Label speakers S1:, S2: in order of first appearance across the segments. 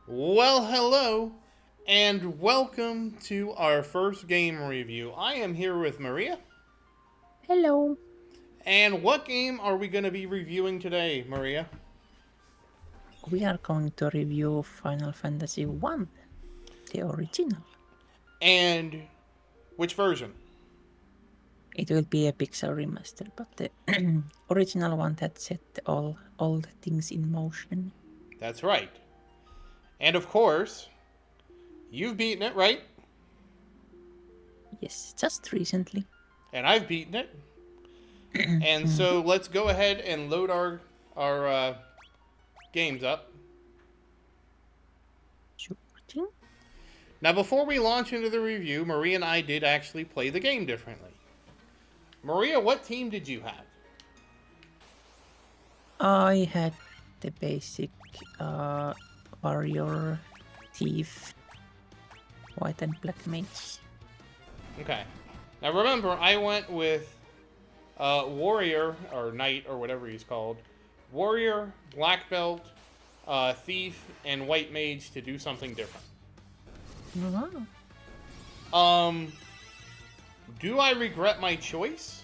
S1: Well, hello, and welcome to our first game review. I am here with Maria.
S2: Hello.
S1: And what game are we going to be reviewing today, Maria?
S2: We are going to review Final Fantasy 1, the original.
S1: And which version?
S2: It will be a pixel remaster, but the original one that set all the things in motion.
S1: That's right. And of course, you've beaten it, right?
S2: Yes, just recently.
S1: And I've beaten it. And so let's go ahead and load our games up.
S2: Sure thing.
S1: Now, before we launch into the review, Maria and I did actually play the game differently. Maria, what team did you have?
S2: I had the basic warrior, thief, white and black mage.
S1: Okay. Now remember, I went with warrior or knight or whatever he's called, warrior, black belt, thief, and white mage to do something different.
S2: Oh.
S1: Do I regret my choice?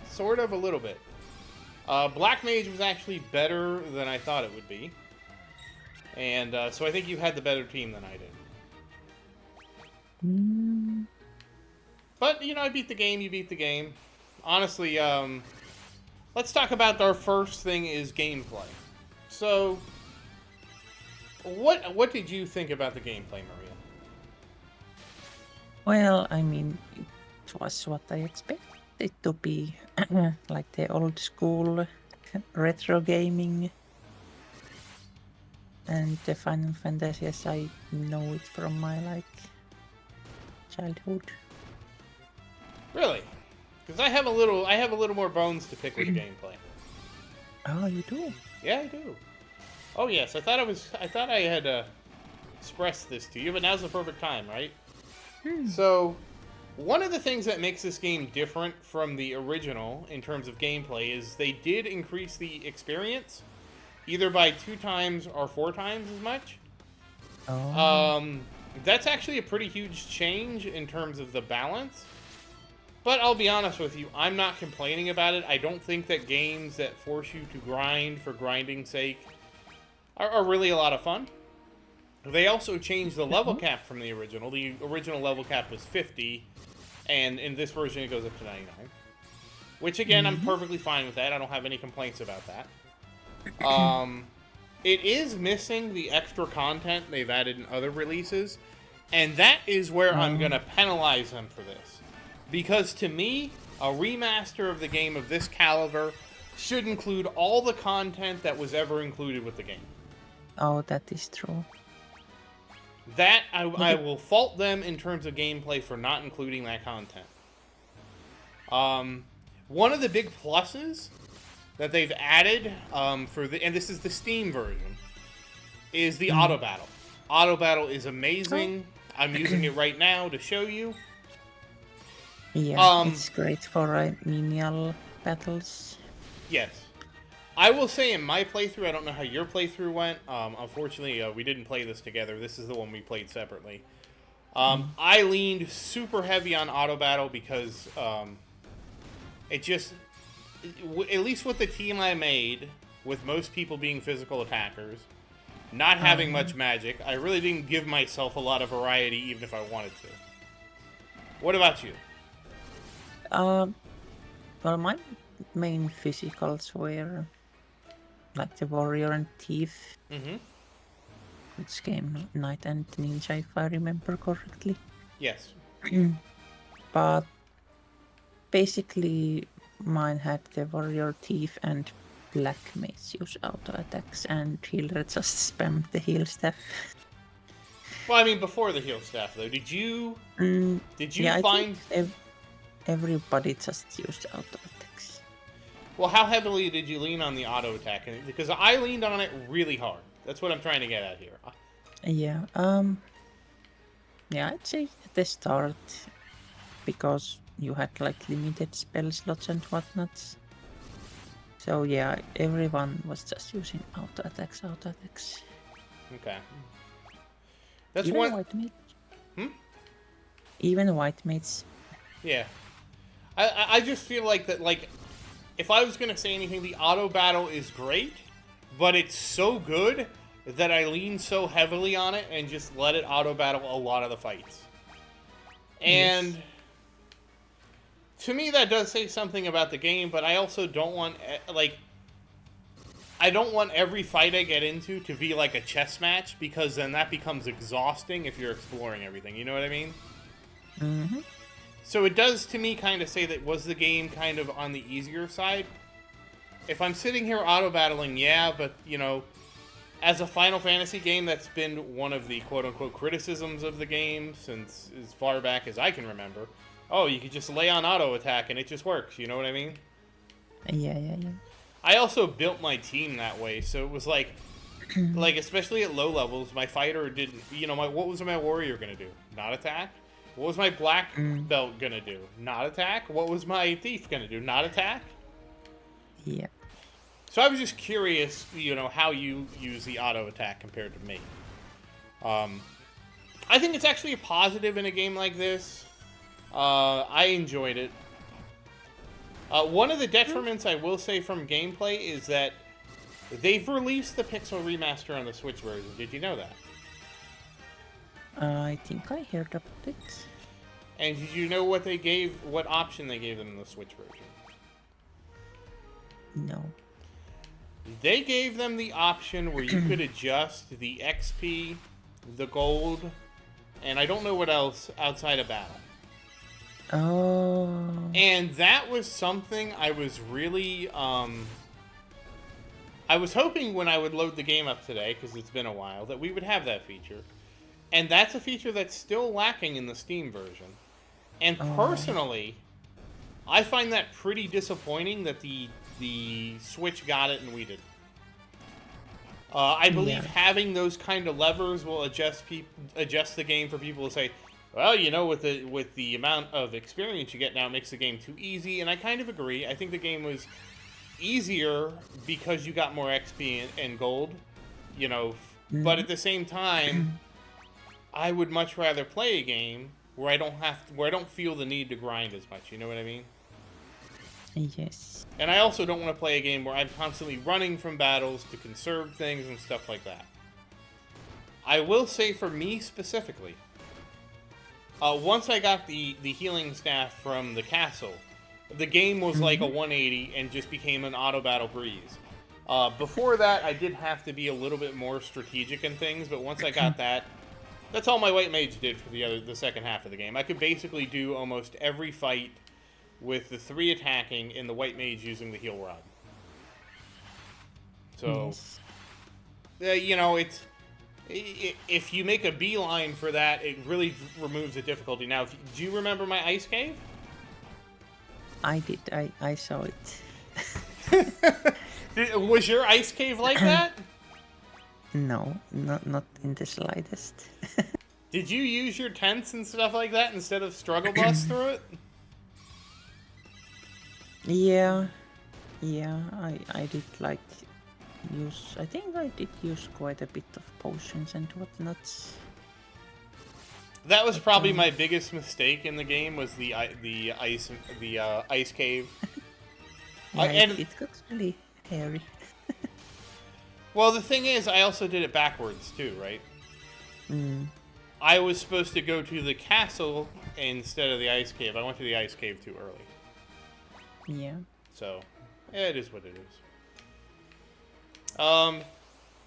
S1: Sort of, a little bit. Black mage was actually better than I thought it would be, and so I think you had the better team than I did. But, I beat the game, you beat the game. Honestly, let's talk about our first thing is gameplay. So, what did you think about the gameplay, Maria?
S2: Well, I mean, it was what I expected it to be, like the old school retro gaming and the Final Fantasy as I know it from my childhood.
S1: Really? Because I have a little more bones to pick with the gameplay.
S2: Oh, you do?
S1: Yeah, I do. Oh yes, I thought I had expressed this to you, but now's the perfect time, right? So, one of the things that makes this game different from the original in terms of gameplay is they did increase the experience, either by 2 times or 4 times as much.
S2: Oh.
S1: That's actually a pretty huge change in terms of the balance. But I'll be honest with you, I'm not complaining about it. I don't think that games that force you to grind for grinding's sake are really a lot of fun. They also changed the level cap from the original. The original level cap was 50, and in this version it goes up to 99. Which, again, I'm perfectly fine with that. I don't have any complaints about that. It is missing the extra content they've added in other releases, and that is where I'm going to penalize them for this. Because to me, a remaster of the game of this caliber should include all the content that was ever included with the game.
S2: Oh, that is true.
S1: That, I will fault them in terms of gameplay for not including that content. One of the big pluses that they've added and this is the Steam version, is the auto battle. Auto battle is amazing. I'm using it right now to show you.
S2: Yeah, it's great for menial battles.
S1: Yes. I will say in my playthrough, I don't know how your playthrough went. Unfortunately, we didn't play this together. This is the one we played separately. I leaned super heavy on auto battle because it just, at least with the team I made, with most people being physical attackers, not having much magic, I really didn't give myself a lot of variety even if I wanted to. What about you?
S2: Well, my main physicals were like the warrior and thief, which came knight and ninja if I remember correctly.
S1: Yes.
S2: But basically mine had the warrior, thief and black mage use auto attacks and healer just spammed the heal staff.
S1: Well, I mean, before the heal staff though, did you
S2: Yeah,
S1: find?
S2: I think everybody just used auto attacks.
S1: Well, how heavily did you lean on the auto attack? Because I leaned on it really hard. That's what I'm trying to get at here.
S2: Yeah, yeah, I'd say at the start, because you had like limited spell slots and whatnot. So yeah, everyone was just using auto attacks.
S1: Okay. That's
S2: Even
S1: one.
S2: white mage.
S1: Hmm?
S2: Even white mates.
S1: Yeah. I just feel like that, like, if I was going to say anything, the auto battle is great, but it's so good that I lean so heavily on it and just let it auto battle a lot of the fights. And
S2: Yes.
S1: to me, that does say something about the game, but I also don't want, like, I don't want every fight I get into to be like a chess match, because then that becomes exhausting if you're exploring everything. You know what I mean?
S2: Mm-hmm.
S1: So it does, to me, kind of say that was the game kind of on the easier side. If I'm sitting here auto-battling, yeah, but, you know, as a Final Fantasy game, that's been one of the quote-unquote criticisms of the game since as far back as I can remember. Oh, you could just lay on auto-attack and it just works, you know what I mean?
S2: Yeah.
S1: I also built my team that way, so it was like, especially at low levels, my fighter didn't, you know, what was my warrior gonna do? Not attack? What was my black belt gonna do? Not attack? What was my thief gonna do? Not attack?
S2: Yeah.
S1: So I was just curious, you know, how you use the auto attack compared to me. I think it's actually a positive in a game like this. I enjoyed it. One of the detriments I will say from gameplay is that they've released the Pixel Remaster on the Switch version. Did you know that?
S2: I think I heard about it.
S1: And did you know what option they gave them in the Switch version?
S2: No.
S1: They gave them the option where you could adjust the XP, the gold, and I don't know what else outside of battle.
S2: Oh.
S1: And that was something I was really, I was hoping when I would load the game up today, because it's been a while, that we would have that feature. And that's a feature that's still lacking in the Steam version. And personally, I find that pretty disappointing that the Switch got it and we didn't. I believe having those kind of levers will adjust the game for people to say, well, you know, with the amount of experience you get now, it makes the game too easy. And I kind of agree. I think the game was easier because you got more XP and gold, you know. But at the same time, I would much rather play a game where I don't feel the need to grind as much. You know what I mean?
S2: Yes.
S1: And I also don't want to play a game where I'm constantly running from battles to conserve things and stuff like that. I will say for me specifically, once I got the healing staff from the castle, the game was like a 180 and just became an auto battle breeze. Before that, I did have to be a little bit more strategic in things, but once I got that, that's all my white mage did for the second half of the game. I could basically do almost every fight with the 3 attacking and the white mage using the heal rod. So, you know, if you make a beeline for that, it really removes the difficulty. Now, do you remember my ice cave?
S2: I did. I saw it.
S1: Was your ice cave like that?
S2: No, not in the slightest.
S1: Did you use your tents and stuff like that instead of struggle bus through it?
S2: Yeah, I did like use. I think I did use quite a bit of potions and whatnot.
S1: That was probably my biggest mistake in the game. Was the ice cave.
S2: Yeah,
S1: And
S2: it got really hairy.
S1: well, the thing is, I also did it backwards too, right? I was supposed to go to the castle instead of the ice cave. I went to the ice cave too early.
S2: Yeah.
S1: So, it is what it is.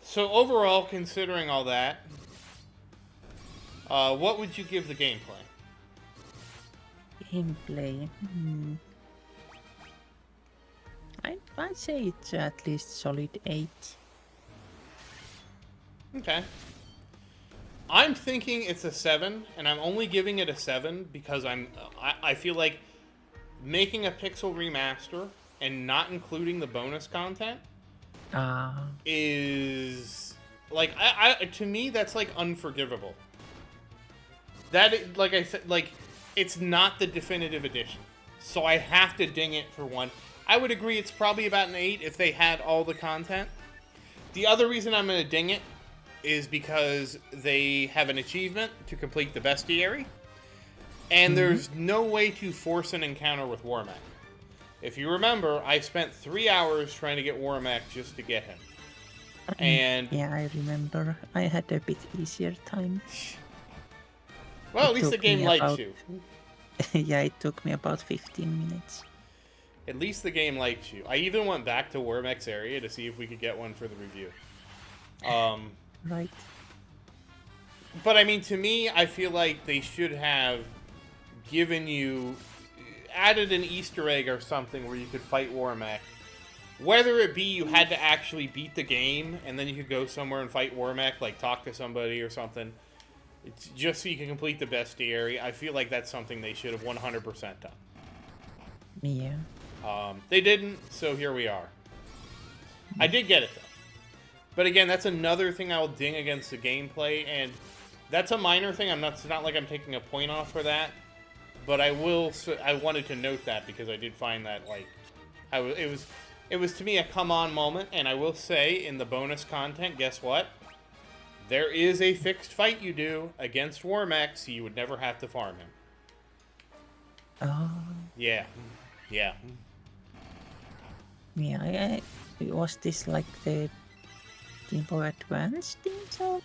S1: So overall, considering all that, what would you give the gameplay?
S2: Gameplay. I'd say it's at least solid 8.
S1: Okay. I'm thinking it's a 7, and I'm only giving it a 7 because I feel like making a Pixel Remaster and not including the bonus content is like to me that's like unforgivable. That, like I said, like it's not the definitive edition, so I have to ding it for 1. I would agree it's probably about an 8 if they had all the content. The other reason I'm gonna ding it is because they have an achievement to complete the bestiary, and there's no way to force an encounter with Warmech. If you remember, I spent 3 hours trying to get Warmech just to get him. And
S2: yeah, I remember. I had a bit easier time.
S1: well,
S2: It
S1: at least the
S2: took
S1: game
S2: me
S1: likes
S2: about-
S1: you.
S2: Yeah, it took me about 15 minutes.
S1: At least the game likes you. I even went back to Warmech's area to see if we could get one for the review.
S2: Right.
S1: But I mean, to me, I feel like they should have given you, added an Easter egg or something where you could fight Warmech. Whether it be you had to actually beat the game and then you could go somewhere and fight Warmech, like talk to somebody or something. It's just so you can complete the bestiary. I feel like that's something they should have 100% done.
S2: Yeah.
S1: They didn't, so here we are. I did get it, though. But again, that's another thing I will ding against the gameplay, and that's a minor thing. It's not like I'm taking a point off for that, but I wanted to note that because I did find that, like, it was to me a come on moment, and I will say, in the bonus content, guess what? There is a fixed fight you do against Warmech, so you would never have to farm him.
S2: Oh.
S1: Yeah. Yeah.
S2: Yeah, was this like the Game Boy Advance thing? So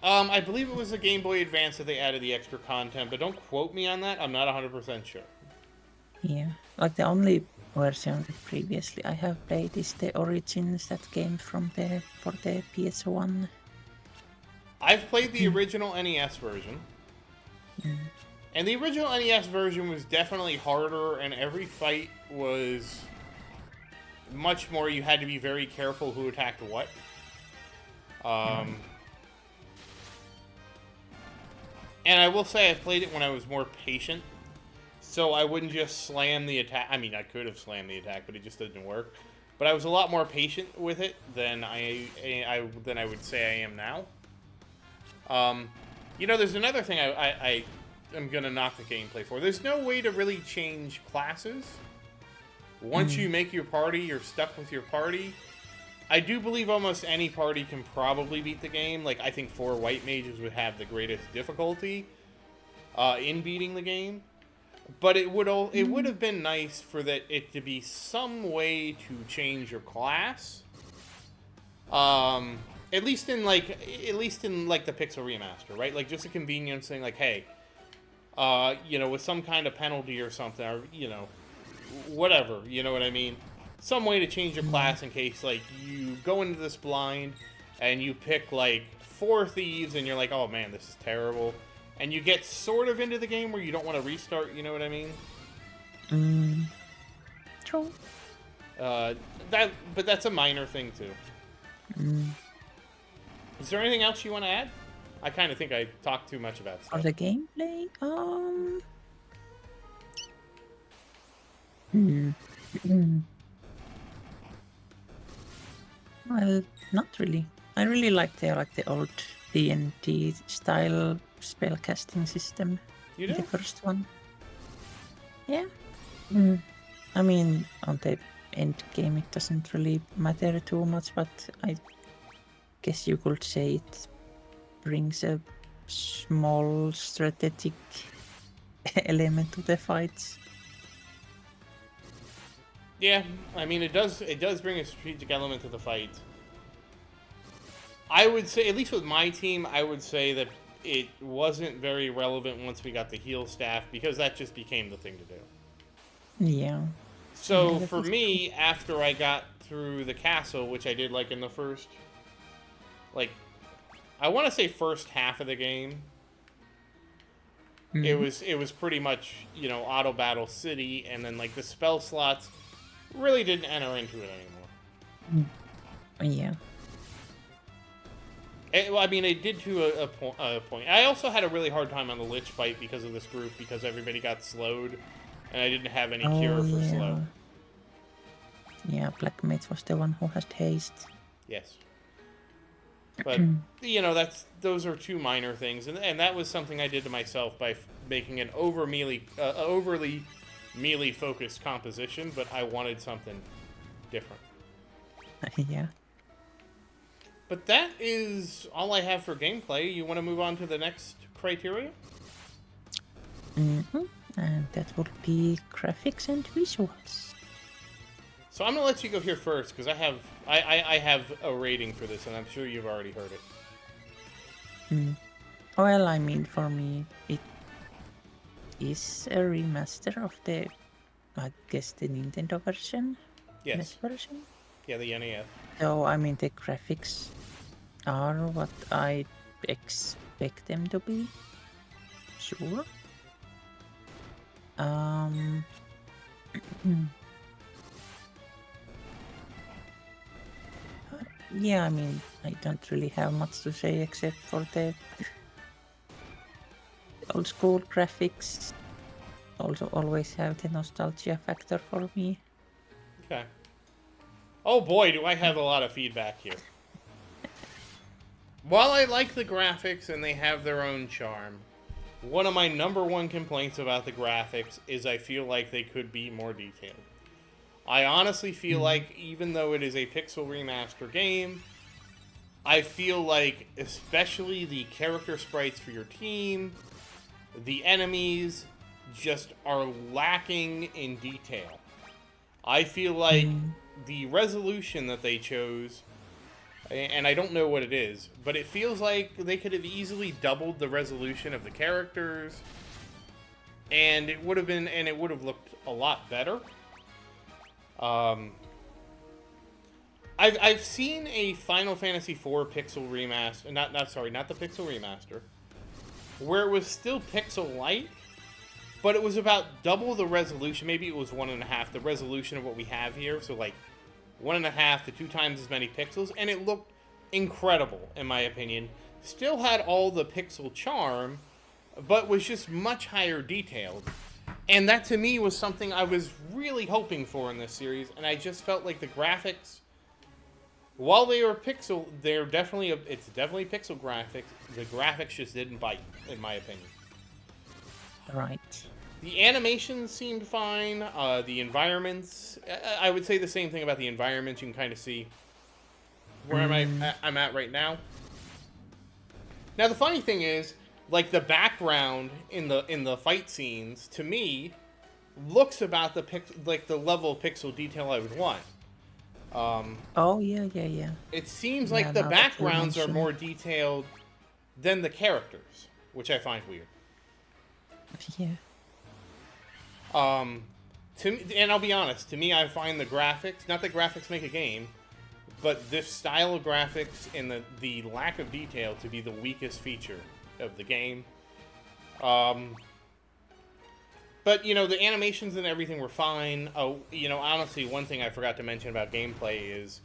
S1: I believe it was the Game Boy Advance that they added the extra content, but don't quote me on that. I'm not 100% sure.
S2: yeah, like the only version previously I have played is the Origins that came from for the PS1.
S1: I've played the original NES version. And the original NES version was definitely harder, and every fight was much more, you had to be very careful who attacked what. And I will say I played it when I was more patient, so I wouldn't just slam the attack. I mean, I could have slammed the attack, but it just didn't work. But I was a lot more patient with it than I would say I am now. You know, there's another thing I am gonna knock the gameplay for. There's no way to really change classes. Once you make your party, you're stuck with your party. I do believe almost any party can probably beat the game. Like, I think 4 white mages would have the greatest difficulty in beating the game. But it would have been nice for it to be some way to change your class. At least in like the Pixel Remaster, right? Like, just a convenience thing, like, hey, you know, with some kind of penalty or something, or, you know, whatever, you know what I mean? Some way to change your class in case, like, you go into this blind and you pick, like, 4 thieves and you're like, oh man, this is terrible. And you get sort of into the game where you don't want to restart, you know what I mean?
S2: True.
S1: But that's a minor thing too. Is there anything else you want to add? I kind of think I talked too much about stuff.
S2: For the gameplay, well, not really. I really like the old D&D style spellcasting system.
S1: You do?
S2: The first one. Yeah. I mean, on the end game, it doesn't really matter too much, but I guess you could say it brings a small strategic element to the fights.
S1: Yeah, I mean, it does bring a strategic element to the fight. I would say, at least with my team, I would say that it wasn't very relevant once we got the heal staff, because that just became the thing to do.
S2: Yeah.
S1: So for me, after I got through the castle, which I did like in the first, like, I want to say first half of the game, it was pretty much, you know, auto battle city, and then like the spell slots really didn't enter into it anymore.
S2: Yeah.
S1: Well, I mean, it did to a point. I also had a really hard time on the Lich fight because of this group, because everybody got slowed, and I didn't have any cure for slow.
S2: Yeah, Black Mage was the one who had haste.
S1: Yes. But, you know, those are 2 minor things, and that was something I did to myself by making an overly melee-focused composition, but I wanted something different.
S2: Yeah.
S1: But that is all I have for gameplay. You want to move on to the next criteria?
S2: Mm-hmm. And that would be graphics and visuals.
S1: So I'm gonna let you go here first because I have a rating for this, and I'm sure you've already heard it.
S2: Well, I mean, for me, it is a remaster of the, I guess, the Nintendo version, NES
S1: Yes.
S2: version.
S1: Yeah, the NES.
S2: So, I mean, the graphics are what I expect them to be. Sure. Yeah, I mean, I don't really have much to say except for the old school graphics. Also, always have the nostalgia factor for me.
S1: Okay. Oh boy, do I have a lot of feedback here. While I like the graphics and they have their own charm, one of my number one complaints about the graphics is I feel like they could be more detailed. I honestly feel like even though it is a pixel remaster game, I feel like especially the character sprites for your team, the enemies just are lacking in detail. I feel like the resolution that they chose, and I don't know what it is, but it feels like they could have easily doubled the resolution of the characters, and it would have looked a lot better. I've seen a Final Fantasy IV pixel remaster, not the pixel remaster, where it was still pixel-like, but it was about double the resolution. Maybe it was 1.5 the resolution of what we have here, so like 1.5 to 2 times as many pixels, and it looked incredible in my opinion. Still had all the pixel charm, but was just much higher detailed. And that to me was something I was really hoping for in this series, and I just felt like the graphics, while they were pixel, it's definitely pixel graphics. The graphics just didn't bite, in my opinion.
S2: Right.
S1: The animations seemed fine. The environments, I would say the same thing about the environments. You can kind of see where I'm at right now. Now the funny thing is, like the background in the fight scenes, to me, looks about the level of pixel detail I would want.
S2: Oh, yeah.
S1: It seems
S2: Yeah,
S1: like the
S2: now that you
S1: backgrounds are
S2: mention.
S1: more detailed than the characters, which I find weird.
S2: Yeah.
S1: To me, and I'll be honest, to me, I find the graphics, not that graphics make a game, but this style of graphics and the lack of detail to be the weakest feature of the game. But, the animations and everything were fine. Oh, honestly, one thing I forgot to mention about gameplay is,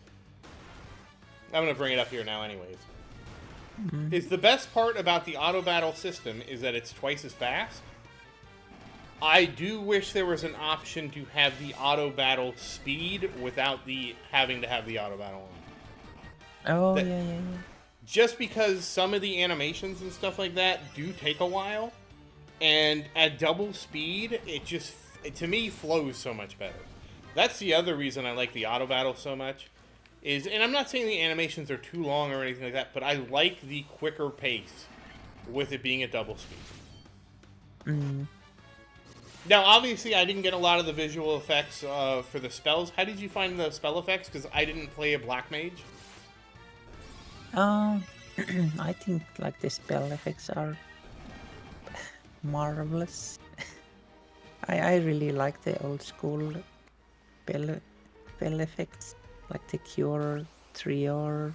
S1: I'm going to bring it up here now anyways, is the best part about the auto battle system is that it's twice as fast. I do wish there was an option to have the auto battle speed without having to have the auto battle on.
S2: Oh, yeah.
S1: Just because some of the animations and stuff like that do take a while, and at double speed, it to me flows so much better. That's the other reason I like the auto battle so much. And I'm not saying the animations are too long or anything like that, but I like the quicker pace with it being at double speed. Now, obviously, I didn't get a lot of the visual effects for the spells. How did you find the spell effects? Because I didn't play a Black Mage.
S2: I think like the spell effects are marvelous. I really like the old school spell effects, like the Cure, Trior,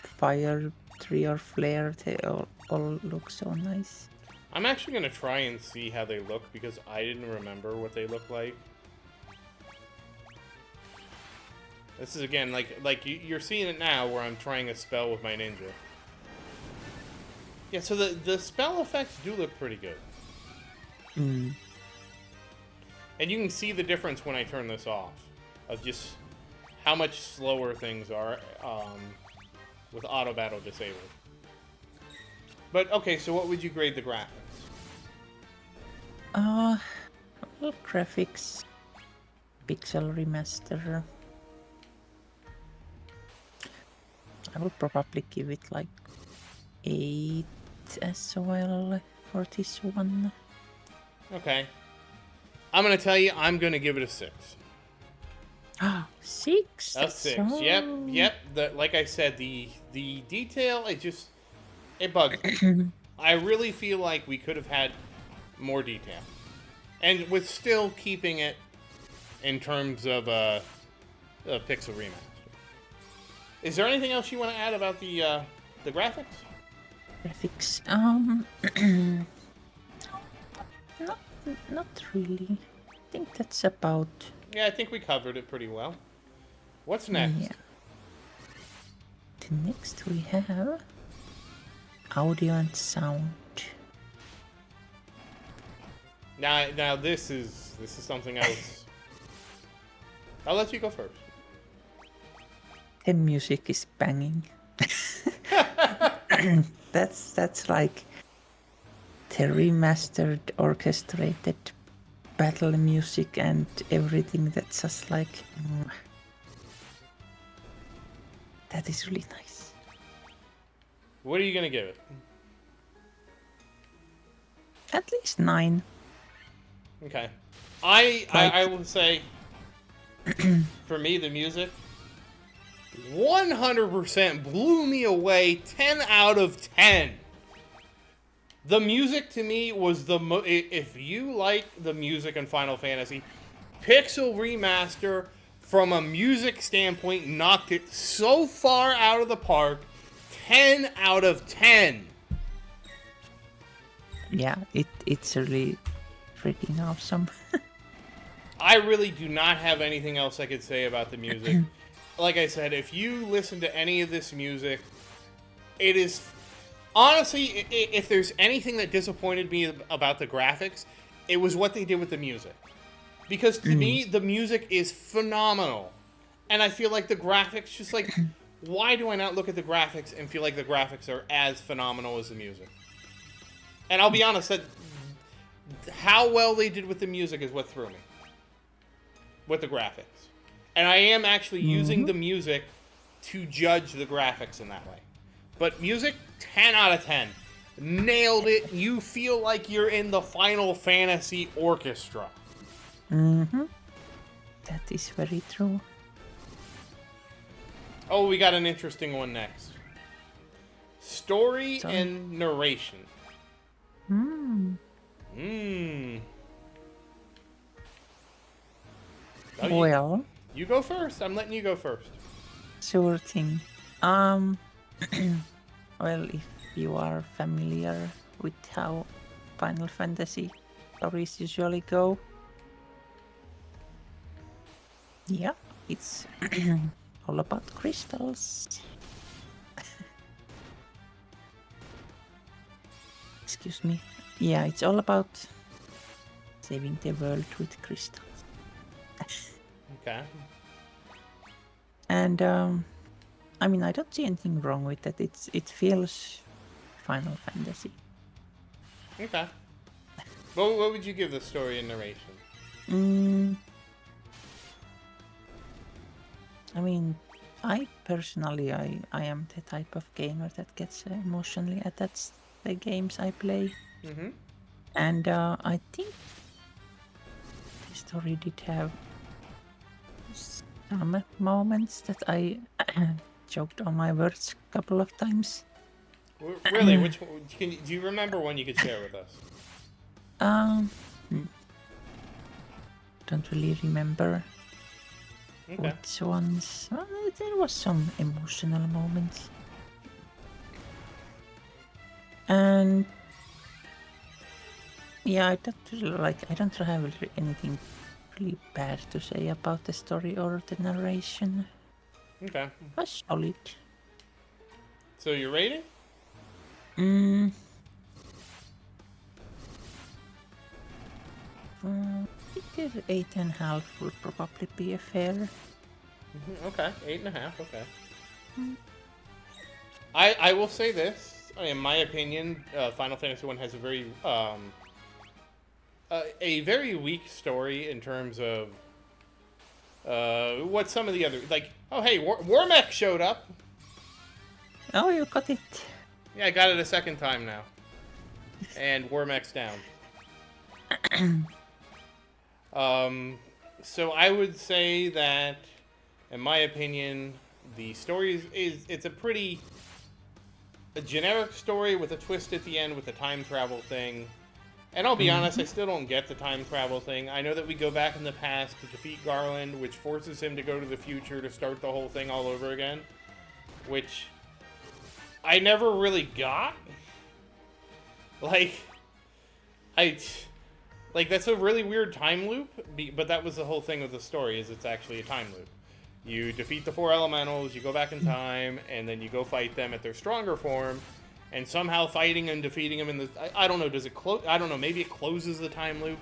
S2: Fire, Trior, Flare. They all look so nice.
S1: I'm actually going to try and see how they look, because I didn't remember what they look like. This is, again, like you're seeing it now, where I'm trying a spell with my ninja. Yeah, so the spell effects do look pretty good. And you can see the difference when I turn this off, of just how much slower things are with auto battle disabled. But, okay, so what would you grade the graphics?
S2: Well, graphics, pixel remaster. I will probably give it like 8 as well for this one.
S1: Okay. I'm gonna tell you, I'm gonna give it a 6.
S2: 6.
S1: A 6. Yep. Like I said, the detail, it bugs me. I really feel like we could have had more detail, and with still keeping it in terms of a pixel remaster. Is there anything else you want to add about the graphics?
S2: Graphics. Not, not really. I think that's about.
S1: Yeah, I think we covered it pretty well. What's next?
S2: Yeah. The next we have audio and sound.
S1: Now this is something else. I'll let you go first.
S2: The music is banging. That's like the remastered, orchestrated battle music and everything. That's just like that is really nice.
S1: What are you gonna give it?
S2: At least 9.
S1: Okay. I will say, for me, the music 100% blew me away. 10 out of 10. The music to me was if you like the music in Final Fantasy, Pixel Remaster from a music standpoint knocked it so far out of the park. 10 out of 10.
S2: Yeah, it's really freaking awesome.
S1: I really do not have anything else I could say about the music. Like I said, if you listen to any of this music, it is... Honestly, if there's anything that disappointed me about the graphics, it was what they did with the music. Because to me, the music is phenomenal. And I feel like the graphics, just like... Why do I not look at the graphics and feel like the graphics are as phenomenal as the music? And I'll be honest, that how well they did with the music is what threw me. With the graphics. And I am actually using the music to judge the graphics in that way. But music, 10 out of 10. Nailed it. You feel like you're in the Final Fantasy orchestra.
S2: That is very true.
S1: Oh, we got an interesting one next. Story and narration. Oh,
S2: Well,
S1: you go first. I'm letting you go first.
S2: sure thing. Well, if you are familiar with how Final Fantasy stories usually go, yeah, it's all about crystals. Excuse me. Yeah, it's all about saving the world with crystals.
S1: Okay.
S2: And I mean, I don't see anything wrong with that. It feels Final Fantasy.
S1: Okay. What would you give the story and narration?
S2: I mean, I personally, I am the type of gamer that gets emotionally attached to the games I play. And I think the story did have some moments that I choked on my words a couple of times.
S1: Really? Which one, do you remember one you could share with us?
S2: Don't really remember
S1: Okay.
S2: which ones. Well, there was some emotional moments, and yeah, I don't have anything really bad to say about the story or the narration.
S1: Okay.
S2: It was solid.
S1: So your rating?
S2: I think 8.5 would probably be a fair.
S1: Okay, 8.5. Okay. I will say this. In my opinion, Final Fantasy 1 has a very weak story in terms of what some of the other, like, oh hey, Warmech showed up.
S2: Oh, you got it.
S1: Yeah, I got it a second time now. And Wormex down. So I would say that, in my opinion, the story it's a pretty a generic story with a twist at the end with a time travel thing. And I'll be honest, I still don't get the time travel thing. I know that we go back in the past to defeat Garland, which forces him to go to the future to start the whole thing all over again, which I never really got. Like, that's a really weird time loop, but that was the whole thing of the story, is it's actually a time loop. You defeat the 4 elementals, you go back in time, and then you go fight them at their stronger form, and somehow fighting and defeating them in the... I don't know, does it close... I don't know, maybe it closes the time loop?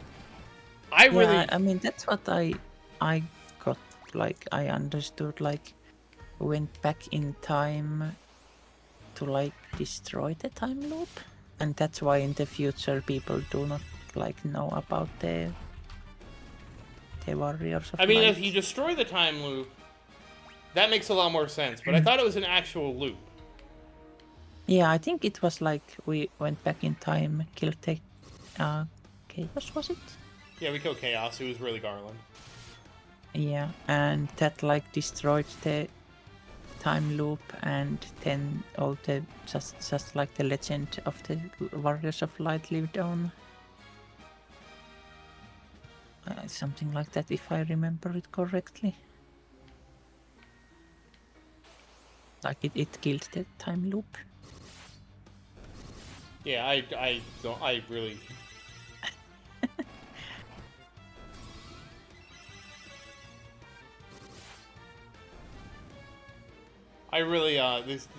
S2: I mean, that's what I got, like, I understood, like, went back in time to, like, destroy the time loop. And that's why in the future people do not, like, know about the Warriors of
S1: I mean,
S2: Light.
S1: if you destroy the time loop, that makes a lot more sense, but I thought it was an actual loop.
S2: Yeah, I think it was like we went back in time, killed the Chaos, was it?
S1: Yeah, we killed Chaos, who was really Garland.
S2: Yeah, and that like destroyed the time loop, and then all the just like the legend of the Warriors of Light lived on. Something like that, if I remember it correctly. Like it killed the time loop.
S1: Yeah, I don't... I really...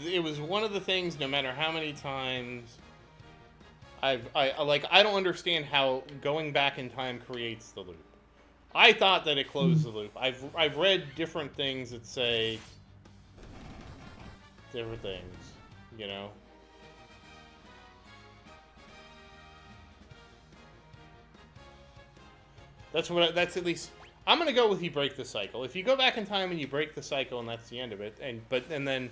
S1: it was one of the things, no matter how many times I don't understand how going back in time creates the loop. I thought that it closed the loop. I've read different things that say different things, you know. That's at least... I'm gonna go with you break the cycle. If you go back in time and you break the cycle and that's the end of it, and then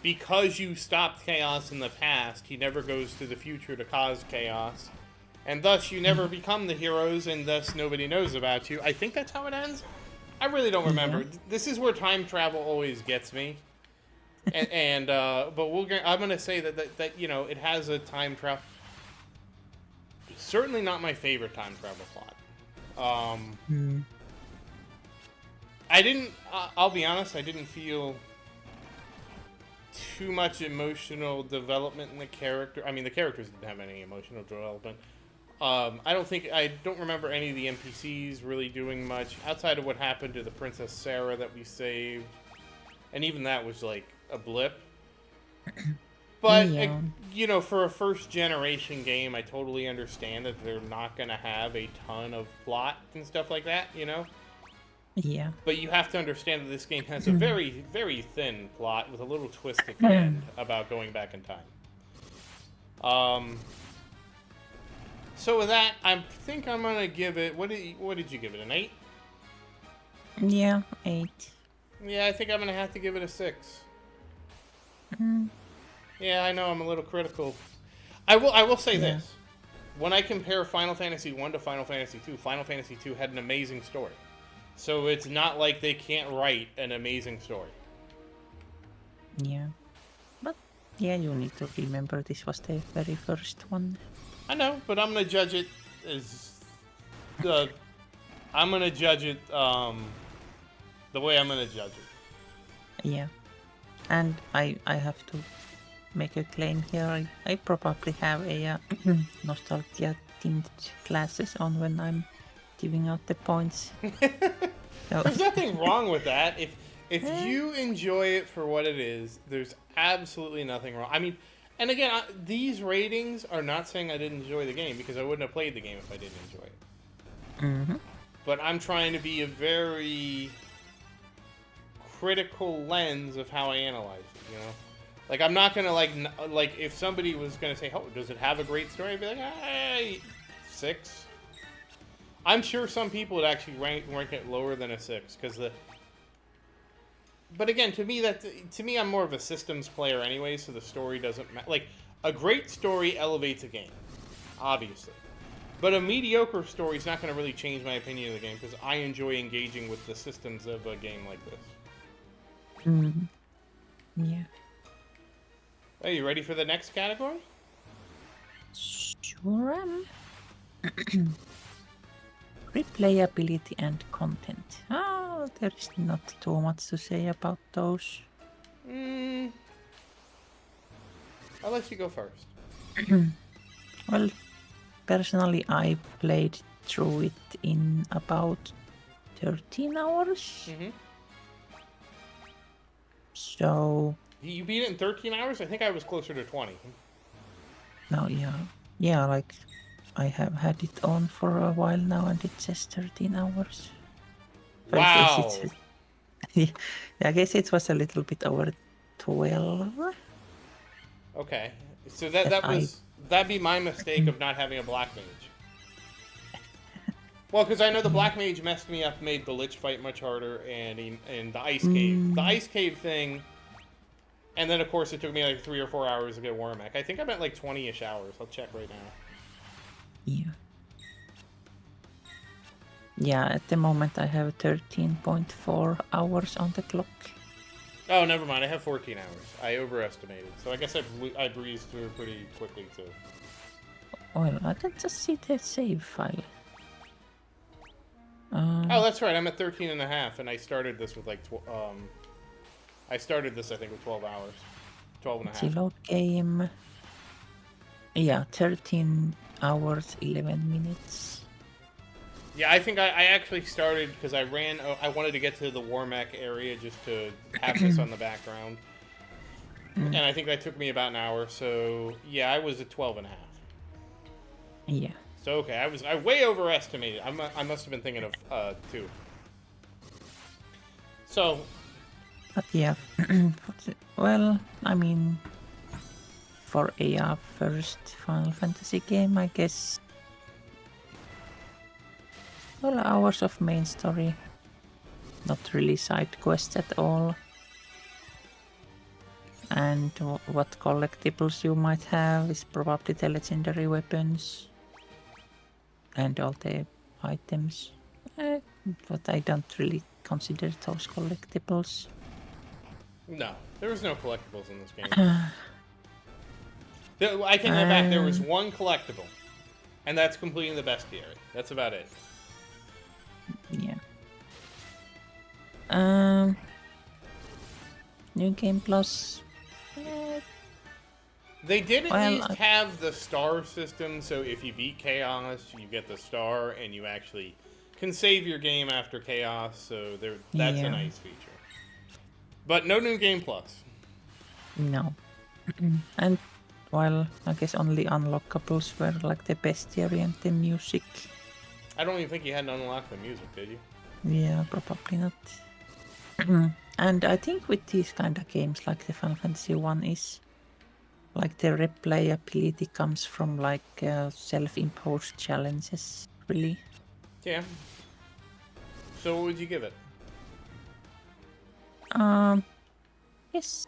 S1: because you stopped chaos in the past, he never goes to the future to cause chaos, and thus you never become the heroes, and thus nobody knows about you. I think that's how it ends. I really don't remember. Yeah. This is where time travel always gets me. But I'm gonna say that you know, it has a time travel. Certainly not my favorite time travel plot. I didn't. I'll be honest. I didn't feel too much emotional development in the character. I mean, the characters didn't have any emotional development. I don't remember any of the NPCs really doing much outside of what happened to the Princess Sarah that we saved, and even that was like a blip. But
S2: yeah.
S1: You know, for a first generation game, I totally understand that they're not gonna have a ton of plot and stuff like that. You know.
S2: Yeah.
S1: But you have to understand that this game has a very, very thin plot with a little twist at the end about going back in time. So with that, I think I'm gonna give it... What did you give it, an 8?
S2: Yeah, 8.
S1: Yeah, I think I'm gonna have to give it a 6. Yeah, I know I'm a little critical. I will say this. When I compare Final Fantasy 1 to Final Fantasy 2, Final Fantasy 2 had an amazing story. So it's not like they can't write an amazing story.
S2: Yeah. But, yeah, you need to remember this was the very first one.
S1: I know, but I'm going to judge it as... I'm going to judge it the way I'm going to judge it.
S2: Yeah. And I have to make a claim here. I probably have a nostalgia-themed glasses on when I'm giving out the points.
S1: There's nothing wrong with that. If you enjoy it for what it is, there's absolutely nothing wrong. I mean, and again, these ratings are not saying I didn't enjoy the game, because I wouldn't have played the game if I didn't enjoy it. But I'm trying to be a very critical lens of how I analyze it, you know? Like, I'm not gonna, like if somebody was gonna say, oh, does it have a great story? I'd be like, hey, 6. I'm sure some people would actually rank it lower than a 6, because But again, to me, I'm more of a systems player anyway, so the story doesn't matter. Like, a great story elevates a game, obviously. But a mediocre story is not going to really change my opinion of the game because I enjoy engaging with the systems of a game like this.
S2: Yeah.
S1: Are you ready for the next category?
S2: Sure am. Replayability and content. There is not too much to say about those.
S1: I'll let you go first.
S2: Well, personally, I played through it in about 13 hours. So...
S1: You beat it in 13 hours? I think I was closer to 20.
S2: No, yeah, like I have had it on for a while now, and it says 13 hours. So
S1: Wow.
S2: I guess it was a little bit over 12.
S1: Okay, so that'd be my mistake of not having a black mage. Well, because I know the black mage messed me up, made the lich fight much harder, and the ice cave, thing. And then, of course, it took me like 3 or 4 hours to get Warmack. I think I'm at like 20-ish hours. I'll check right now.
S2: Yeah. Yeah, at the moment I have 13.4 hours on the clock.
S1: Oh, never mind. I have 14 hours. I overestimated. So I guess I breezed through pretty quickly, too.
S2: Well, I can just see the save file.
S1: Oh, that's right. I'm at 13 and a half, and I started this with like... I started this, I think, with 12 hours. 12 and a half.
S2: Load game. Yeah, 13 hours, 11 minutes.
S1: Yeah, I think I actually started because I wanted to get to the Warmack area just to have this on the background. And I think that took me about an hour, so yeah, I was at 12 and a half.
S2: Yeah.
S1: So okay, I way overestimated. I must have been thinking of 2. So...
S2: But yeah, well, I mean, for a first Final Fantasy game, I guess. Well, hours of main story. Not really side quests at all. And what collectibles you might have is probably the legendary weapons. And all the items. But I don't really consider those collectibles.
S1: No, there was no collectibles in this game. I take that back. There was one collectible, and that's completing the bestiary. That's about it.
S2: Yeah. New Game Plus.
S1: They did at least have the star system, so if you beat Chaos, you get the star, and you actually can save your game after Chaos, so that's a nice feature. But no New Game Plus.
S2: No. And, well, I guess only unlockables were like the bestiary and the music.
S1: I don't even think you had to unlock the music, did you?
S2: Yeah, probably not. And I think with these kind of games, like the Final Fantasy 1 is, like the replayability comes from like self-imposed challenges, really.
S1: Yeah. So what would you give it?
S2: Yes,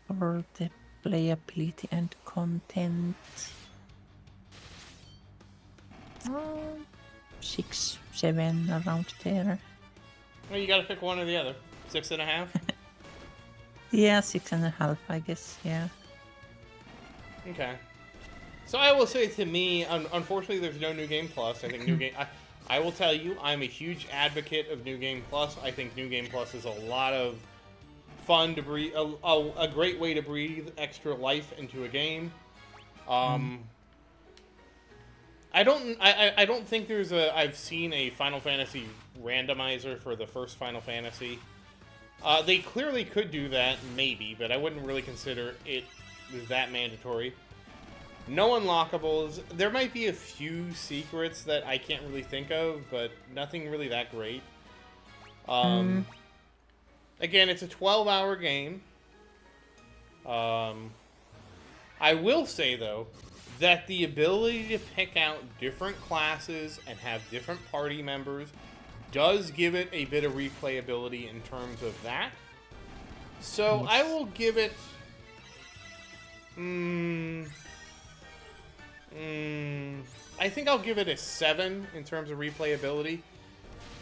S2: for the playability and content. 6, 7, around there.
S1: Well, you gotta pick one or the other. 6.5?
S2: Yeah, 6.5, I guess, yeah.
S1: Okay. So I will say, to me, unfortunately there's no New Game Plus. I think New Game... I will tell you, I'm a huge advocate of New Game Plus. I think New Game Plus is a lot of fun to breathe, a great way to breathe extra life into a game. I don't think I've seen a Final Fantasy randomizer for the first Final Fantasy. They clearly could do that, maybe, but I wouldn't really consider it that mandatory. No unlockables. There might be a few secrets that I can't really think of, but nothing really that great. Again, it's a 12-hour game. I will say, though, that the ability to pick out different classes and have different party members does give it a bit of replayability in terms of that. So
S2: Yes.
S1: I will give it. I think I'll give it a 7 in terms of replayability.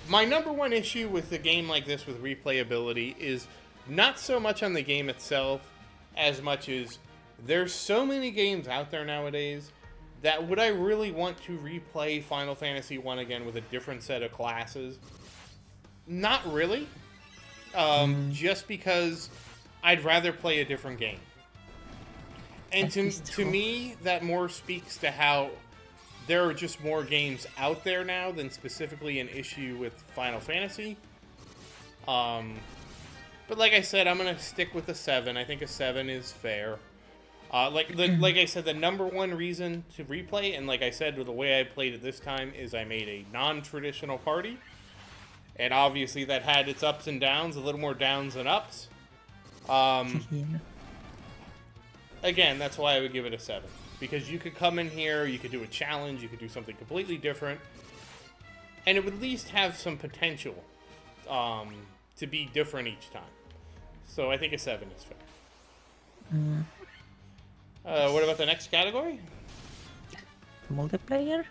S1: My number one issue with a game like this with replayability is not so much on the game itself as much as there's so many games out there nowadays that would I really want to replay Final Fantasy 1 again with a different set of classes? Not really. Just because I'd rather play a different game. And to me, that more speaks to how there are just more games out there now than specifically an issue with Final Fantasy. But like I said, I'm gonna stick with a 7. I think a 7 is fair. Like I said, the number one reason to replay, and like I said, the way I played it this time is I made a non-traditional party, and obviously that had its ups and downs, a little more downs than ups.
S2: Yeah.
S1: Again, that's why I would give it a 7. Because you could come in here, you could do a challenge, you could do something completely different, and it would at least have some potential to be different each time. So I think a 7 is fair. What about the next category?
S2: Multiplayer?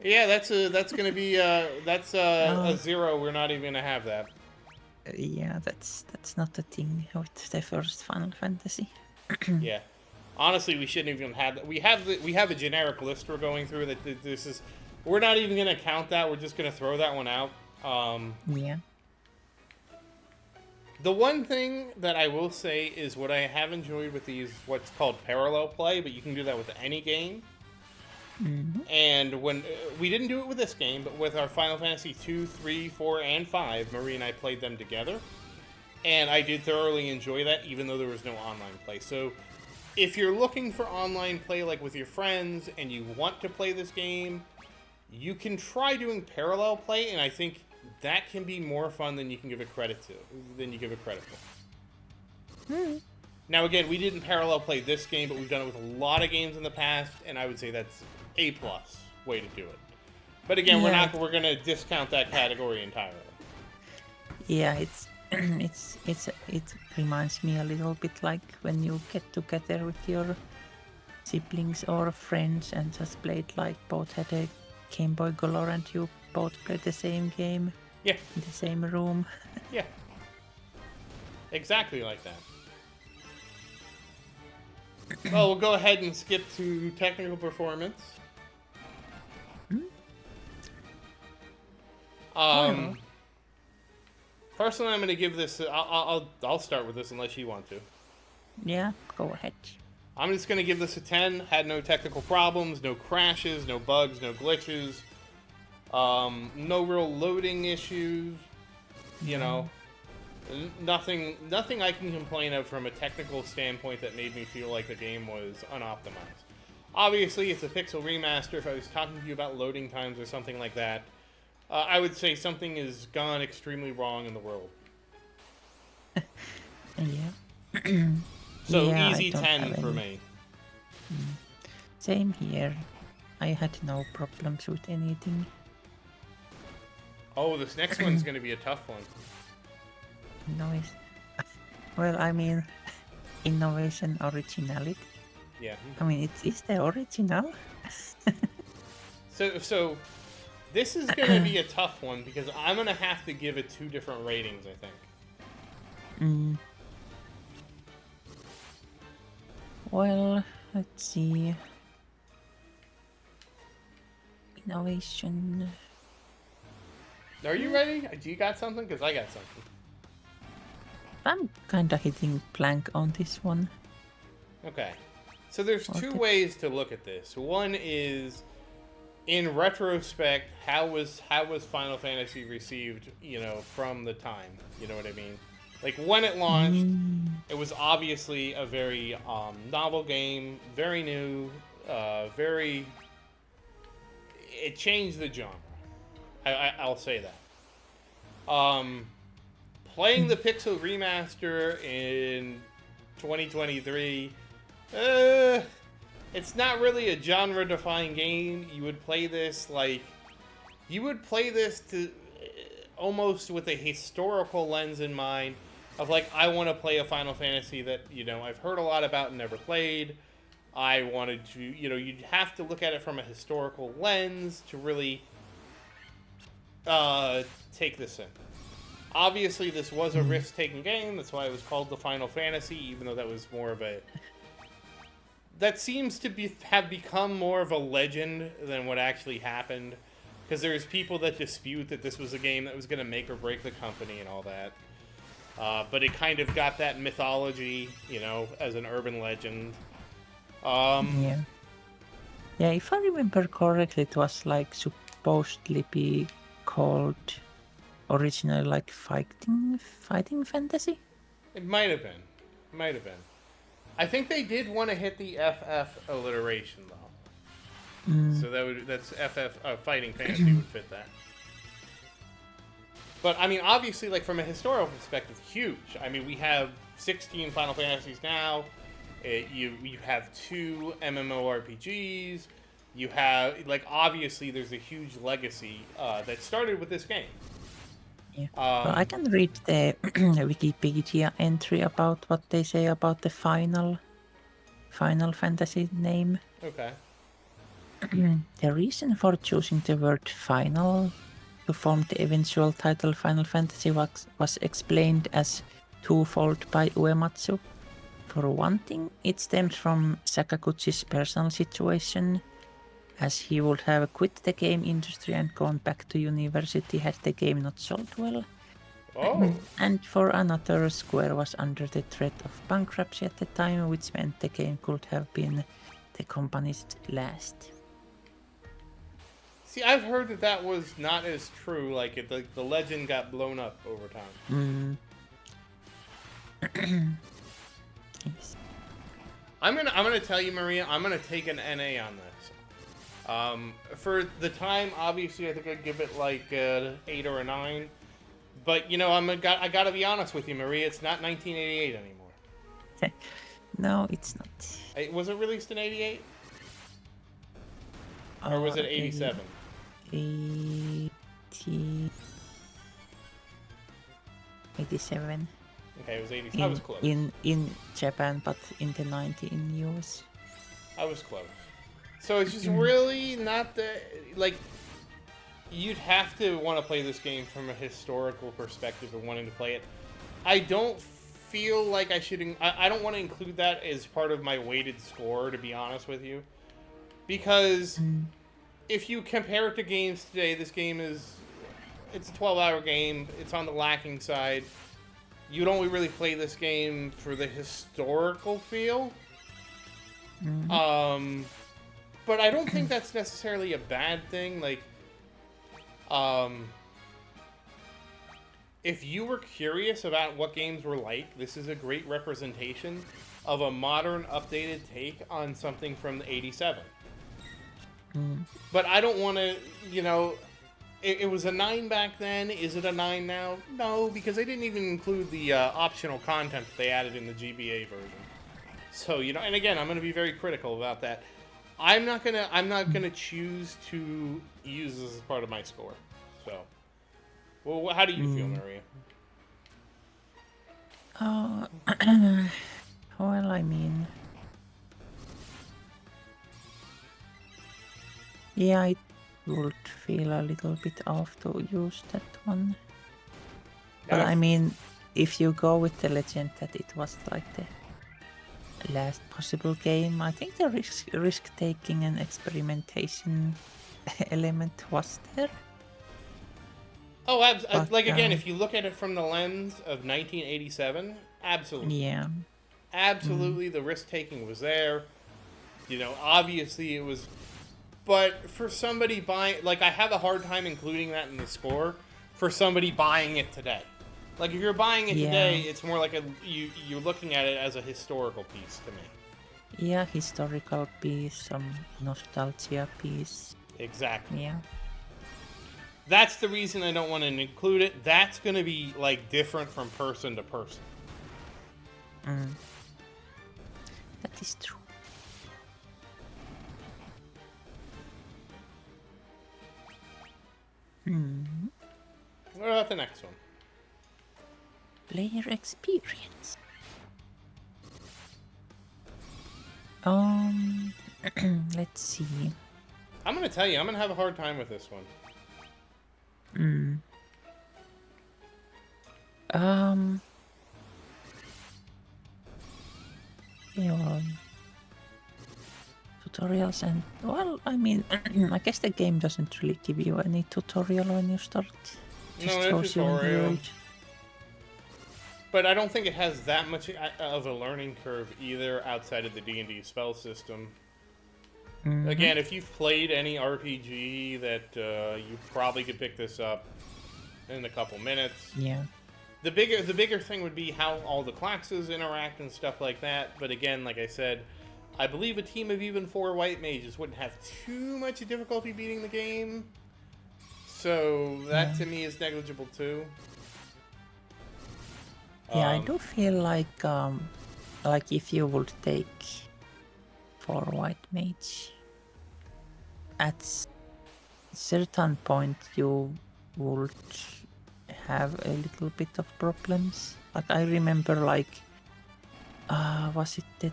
S1: Yeah, that's gonna be a 0. We're not even gonna have that.
S2: Yeah, that's not the thing with the first Final Fantasy.
S1: Yeah, honestly, we shouldn't even have that. We have a generic list we're going through that this is. We're not even gonna count that. We're just gonna throw that one out.
S2: Yeah.
S1: The one thing that I will say is what I have enjoyed with these, what's called parallel play, but you can do that with any game. And when we didn't do it with this game, but with our Final Fantasy 2, 3, 4, and 5, Marie and I played them together. And I did thoroughly enjoy that, even though there was no online play. So if you're looking for online play, like with your friends, and you want to play this game, you can try doing parallel play, and I think that can be more fun than you can give it credit for. Now, again, we didn't parallel play this game, but we've done it with a lot of games in the past, and I would say that's A+ way to do it. But again, we're gonna discount that category entirely.
S2: Yeah, it reminds me a little bit like when you get together with your siblings or friends and just played, like, both had a Game Boy Color and you both played the same game.
S1: Yeah.
S2: In the same room.
S1: Yeah. Exactly like that. Well, we'll go ahead and skip to technical performance. Personally, I'm going to give this. I'll start with this unless you want to.
S2: Yeah, go ahead.
S1: I'm just going to give this a 10. Had no technical problems, no crashes, no bugs, no glitches. No real loading issues. You know, nothing I can complain of from a technical standpoint that made me feel like the game was unoptimized. Obviously, it's a pixel remaster. If I was talking to you about loading times or something like that, I would say something has gone extremely wrong in the world.
S2: Yeah.
S1: So
S2: yeah,
S1: easy 10 for me.
S2: Same here. I had no problems with anything.
S1: Oh, this next one's going to be a tough one.
S2: Well, I mean, innovation, originality.
S1: Yeah.
S2: I mean, is the original?
S1: So this is going to be a tough one because I'm going to have to give it 2 different ratings, I think.
S2: Well, let's see. Innovation.
S1: Are you ready? Do you got something? Because I got something.
S2: I'm kind of hitting blank on this one.
S1: Okay. So there's 2 ways to look at this. One is, in retrospect, how was Final Fantasy received, from the time? You know what I mean? Like, when it launched, it was obviously a very novel game, very new, it changed the genre. I'll say that. Playing the Pixel Remaster in 2023, it's not really a genre-defining game. You would play this to almost with a historical lens in mind, of like, I want to play a Final Fantasy that, I've heard a lot about and never played. I wanted to, you'd have to look at it from a historical lens to really take this in. Obviously, this was a risk-taking game. That's why it was called the Final Fantasy, even though that was more of a... That seems to have become more of a legend than what actually happened. Because there's people that dispute that this was a game that was going to make or break the company and all that. But it kind of got that mythology, as an urban legend.
S2: Yeah. Yeah, if I remember correctly, it was like supposedly be called originally like fighting fantasy.
S1: It might have been. Might have been. I think they did want to hit the FF alliteration, though. So that's FF, fighting fantasy would fit that. But, I mean, obviously, like, from a historical perspective, huge. I mean, we have 16 Final Fantasies now. You have 2 MMORPGs. You have, like, obviously, there's a huge legacy that started with this game.
S2: Yeah. Well, I can read the Wikipedia entry about what they say about the Final Fantasy name.
S1: Okay.
S2: The reason for choosing the word final to form the eventual title Final Fantasy was explained as twofold by Uematsu. For one thing, it stems from Sakaguchi's personal situation, as he would have quit the game industry and gone back to university had the game not sold well.
S1: Oh.
S2: And for another, Square was under the threat of bankruptcy at the time, which meant the game could have been the company's last.
S1: See, I've heard that was not as true. Like, the legend got blown up over time.
S2: Yes.
S1: I'm gonna tell you, Maria. I'm gonna take an NA on this. For the time, obviously, I think I'd give it like 8 or a 9. But I gotta be honest with you, Maria. It's not 1988 anymore.
S2: No, it's not.
S1: Was it released in 88? Or was it 87?
S2: 87.
S1: Okay, it was 87. I was close.
S2: In Japan, but in the 90 in US.
S1: I was close. So it's just really not the... Like, you'd have to want to play this game from a historical perspective of wanting to play it. I don't feel like I should... I don't want to include that as part of my weighted score, to be honest with you. Because... If you compare it to games today, this game it's a 12-hour game. It's on the lacking side. You'd only really play this game for the historical feel. But I don't think that's necessarily a bad thing. Like, if you were curious about what games were like, this is a great representation of a modern, updated take on something from 87. But I don't want to, it was a 9 back then. Is it a 9 now? No, because they didn't even include the optional content that they added in the GBA version. So, and again, I'm going to be very critical about that. I'm not gonna choose to use this as part of my score. So, well, how do you feel, Maria?
S2: Well, I mean... Yeah, I would feel a little bit off to use that one. But I mean, if you go with the legend that it was like the last possible game, I think the risk-taking and experimentation element was there.
S1: Oh, like, again, if you look at it from the lens of 1987, absolutely.
S2: Yeah.
S1: Absolutely, the risk-taking was there. Obviously it was... But for somebody buying... Like, I have a hard time including that in the score for somebody buying it today. Like, if you're buying it today, it's more like you're looking at it as a historical piece to me.
S2: Yeah, historical piece, some nostalgia piece.
S1: Exactly.
S2: Yeah.
S1: That's the reason I don't want to include it. That's going to be, like, different from person to person.
S2: That is true.
S1: What about the next one?
S2: Player experience. Let's see.
S1: I'm gonna tell you, I'm gonna have a hard time with this one.
S2: Yeah, tutorials and, well, I mean, I guess the game doesn't really give you any tutorial when you start. Just
S1: No
S2: throws you in the
S1: tutorial.
S2: world.
S1: But I don't think it has that much of a learning curve either outside of the D&D spell system. Again, if you've played any RPG, that you probably could pick this up in a couple minutes.
S2: Yeah.
S1: The bigger thing would be how all the classes interact and stuff like that. But again, like I said, I believe a team of even 4 white mages wouldn't have too much difficulty beating the game. So that to me is negligible too.
S2: Yeah, I do feel like if you would take 4 white mage, at certain point you would have a little bit of problems. Like I remember, like, was it the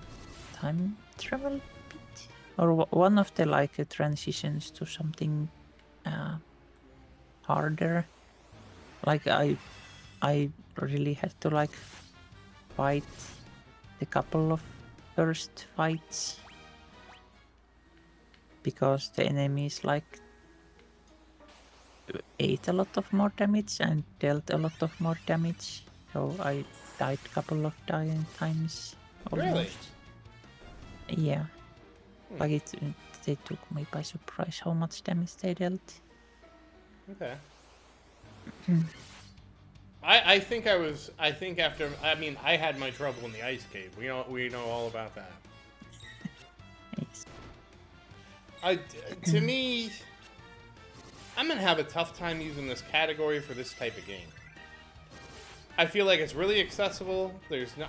S2: time travel bit or one of the transitions to something harder? Like I really had to like fight a couple of first fights because the enemies like ate a lot of more damage and dealt a lot of more damage. So I died a couple of times almost.
S1: Really?
S2: Yeah. Like they took me by surprise how much damage they dealt.
S1: Okay. I think after, I mean, I had my trouble in the ice cave. We know all about that.
S2: Yes.
S1: To me, I'm gonna have a tough time using this category for this type of game. I feel like it's really accessible.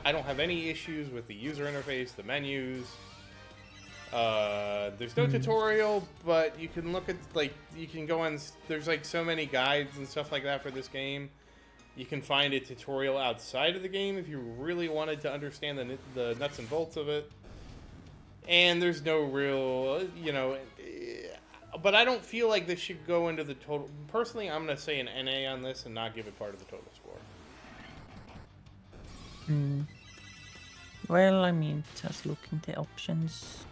S1: I don't have any issues with the user interface, the menus. There's no tutorial, but you can look at, like, you can go on, there's like so many guides and stuff like that for this game. You can find a tutorial outside of the game if you really wanted to understand the nuts and bolts of it. And there's no real, but I don't feel like this should go into the total. Personally, I'm going to say an NA on this and not give it part of the total score.
S2: Well, I mean, just looking the options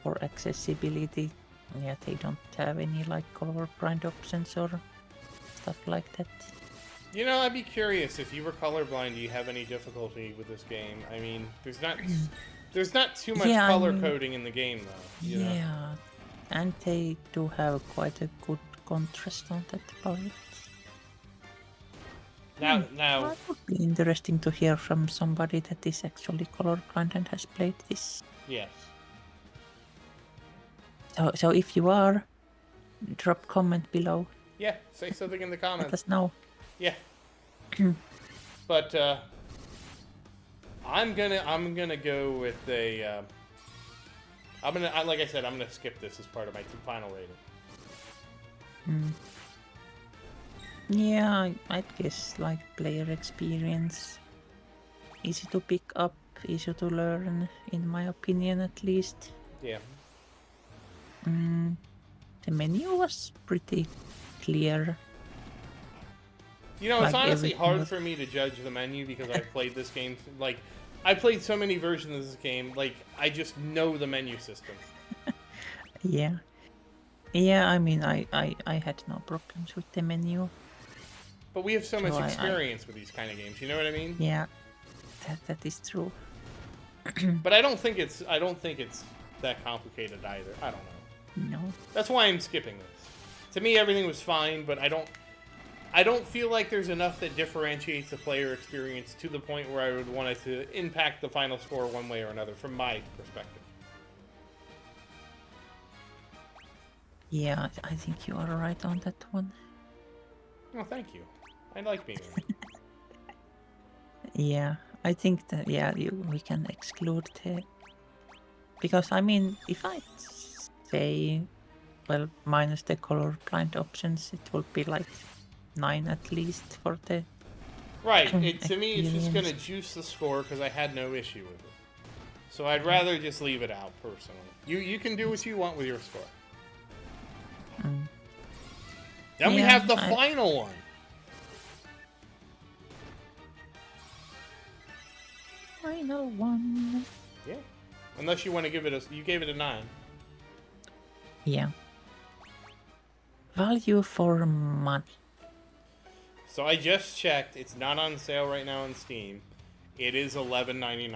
S2: for accessibility. Yeah, they don't have any like colorblind options or stuff like that.
S1: I'd be curious, if you were colorblind, do you have any difficulty with this game? I mean, there's not too much color coding in the game, though.
S2: Yeah, and they do have quite a good contrast on that part.
S1: Now,
S2: it would be interesting to hear from somebody that is actually colorblind and has played this.
S1: Yes.
S2: So if you are, drop comment below.
S1: Yeah, say something in the comments.
S2: Let us know.
S1: Yeah. But I'm gonna go with a. Like I said, I'm gonna skip this as part of my final rating.
S2: Yeah, I guess like player experience, easy to pick up, easy to learn, in my opinion at least.
S1: Yeah.
S2: The menu was pretty clear.
S1: It's honestly hard for me to judge the menu because I've played this game. Like, I played so many versions of this game. Like, I just know the menu system.
S2: Yeah. Yeah, I mean, I had no problems with the menu.
S1: But we have so much experience with these kind of games. You know what I mean?
S2: Yeah, that is true.
S1: But I don't think it's that complicated either. I don't know.
S2: No.
S1: That's why I'm skipping this. To me, everything was fine, but I don't feel like there's enough that differentiates the player experience to the point where I would want it to impact the final score one way or another, from my perspective.
S2: Yeah, I think you are right on that one.
S1: Oh, thank you. I like being here.
S2: Yeah, I think that, we can exclude the... Because, I mean, if I say, well, minus the colorblind options, it would be like 9 at least for the
S1: Right. To me, it's just gonna
S2: experience.
S1: juice the score because I had no issue with it. So I'd rather just leave it out personally. You can do what you want with your score.
S2: Mm.
S1: Then we
S2: Yeah,
S1: have the final one.
S2: Final one.
S1: Yeah. Unless you want to give it you gave it a 9.
S2: Yeah. Value for money.
S1: So I just checked. It's not on sale right now on Steam. It is $11.99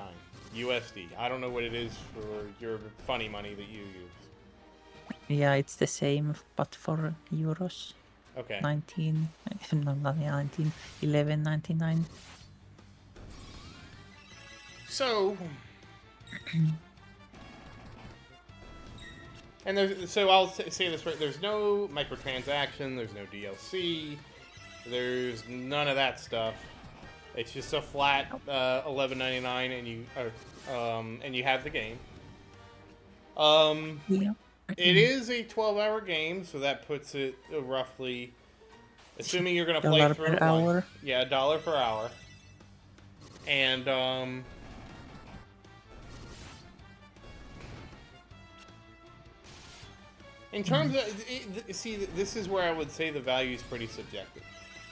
S1: USD. I don't know what it is for your funny money that you use.
S2: Yeah, it's the same, but for euros.
S1: Okay.
S2: 19, no, not 19, 11.99.
S1: So, and so I'll say this right. There's no microtransaction. There's no DLC. There's none of that stuff. It's just a flat $11.99, and you have the game.
S2: Yeah.
S1: It is a 12-hour game, so that puts it roughly, assuming you're gonna play
S2: $1
S1: through
S2: per
S1: it
S2: hour.
S1: yeah, $1 per hour. And in terms of see, this is where I would say the value is pretty subjective.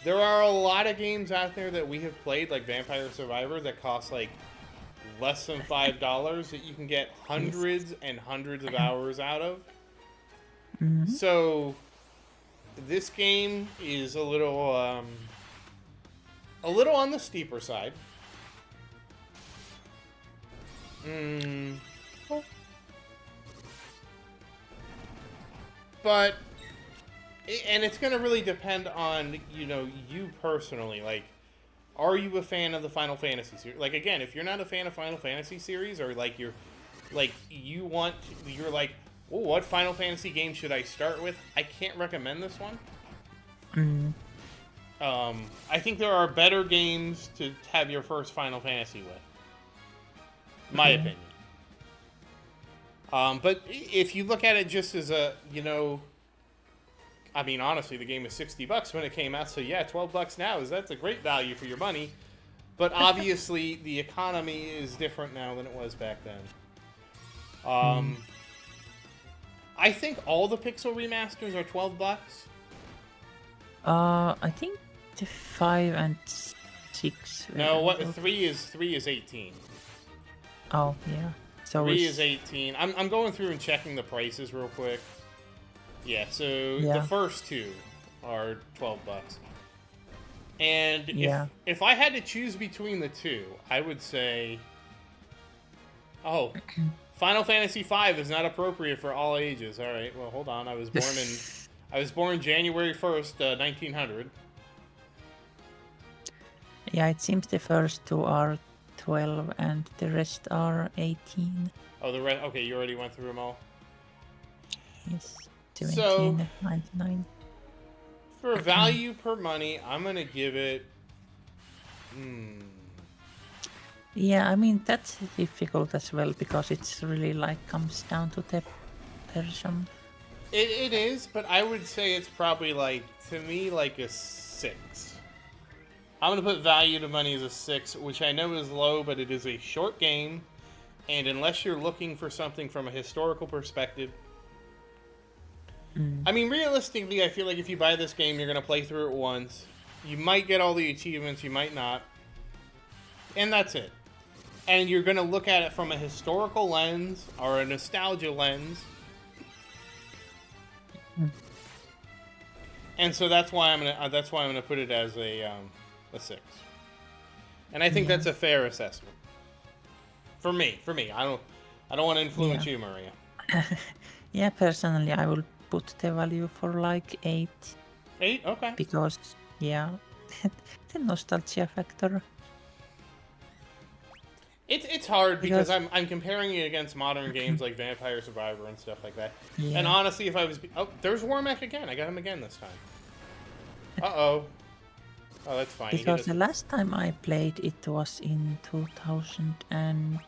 S1: There are a lot of games out there that we have played, like Vampire Survivor, that cost like less than $5 that you can get hundreds and hundreds of hours out of. So this game is a little on the steeper side. But and it's going to really depend on, you personally. Like, are you a fan of the Final Fantasy series? Like, again, if you're not a fan of Final Fantasy series, or like you're like oh, what Final Fantasy game should I start with? I can't recommend this one. I think there are better games to have your first Final Fantasy with. My opinion. But if you look at it just as a, I mean, honestly, the game was $60 when it came out, so yeah, $12 now that's a great value for your money. But obviously, the economy is different now than it was back then. I think all the Pixel remasters are $12.
S2: I think the 5 and 6.
S1: No, what 3 is 18.
S2: Oh yeah. So
S1: 3 is 18. I'm going through and checking the prices real quick. Yeah, so the first two are $12. And if I had to choose between the two, I would say, Final Fantasy V is not appropriate for all ages. All right, well, hold on. I was born January 1st, 1900.
S2: Yeah, it seems the first two are 12 and the rest are 18.
S1: Oh, the rest. Okay, you already went through them all.
S2: Yes,
S1: So
S2: 17.99.
S1: for value per money, I'm gonna give it.
S2: Yeah, I mean that's difficult as well because it's really like comes down to the person.
S1: It is, but I would say it's probably to me like a 6. I'm gonna put value to money as a 6, which I know is low, but it is a short game, and unless you're looking for something from a historical perspective, I mean, realistically, I feel like if you buy this game, you're gonna play through it once. You might get all the achievements, you might not, and that's it. And you're gonna look at it from a historical lens or a nostalgia lens. And so that's why I'm gonna put it as a 6. And I think that's a fair assessment. For me, I don't want to influence you, Maria.
S2: Yeah, personally, I will put the value for like 8.
S1: 8, okay.
S2: Because the nostalgia factor.
S1: It's hard because I'm comparing it against modern games like Vampire Survivor and stuff like that. Yeah. And honestly, if I was... Oh, there's Wormack again. I got him again this time. Uh-oh. Oh, that's fine.
S2: Because the last time I played, it was in 2000 and...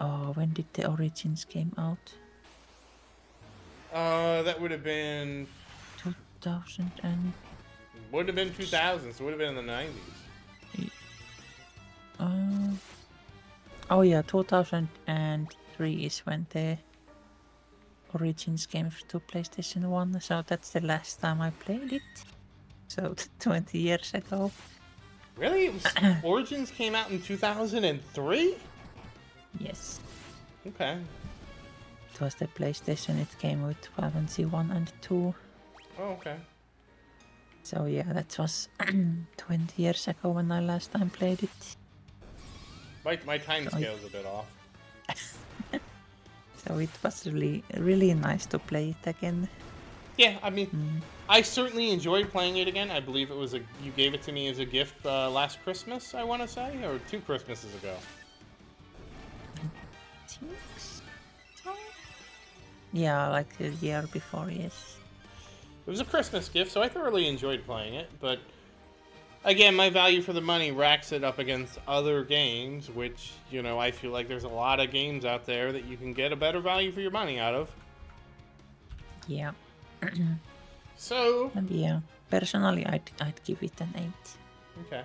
S2: Oh, when did the Origins came out?
S1: That would have been...
S2: 2000 and...
S1: Would have been 2000s. Would have been in the 90s.
S2: Oh yeah, 2003 is when the Origins came to PlayStation 1, so that's the last time I played it. So 20 years ago.
S1: Really? Origins came out in 2003?
S2: Yes.
S1: Okay.
S2: It was the PlayStation, it came with Final Fantasy 1 and 2.
S1: Oh, okay.
S2: So yeah, that was 20 years ago when I last time played it.
S1: My time scale's a bit off.
S2: So it was really nice to play it again.
S1: Yeah, I mean, I certainly enjoyed playing it again. I believe it was you gave it to me as a gift last Christmas, I want to say, or 2 Christmases ago.
S2: Yeah, like a year before, yes.
S1: It was a Christmas gift, so I thoroughly enjoyed playing it, but again, my value for the money racks it up against other games, which, you know, I feel like there's a lot of games out there that you can get a better value for your money out of.
S2: Yeah.
S1: So...
S2: And yeah, personally, I'd give it an 8.
S1: Okay.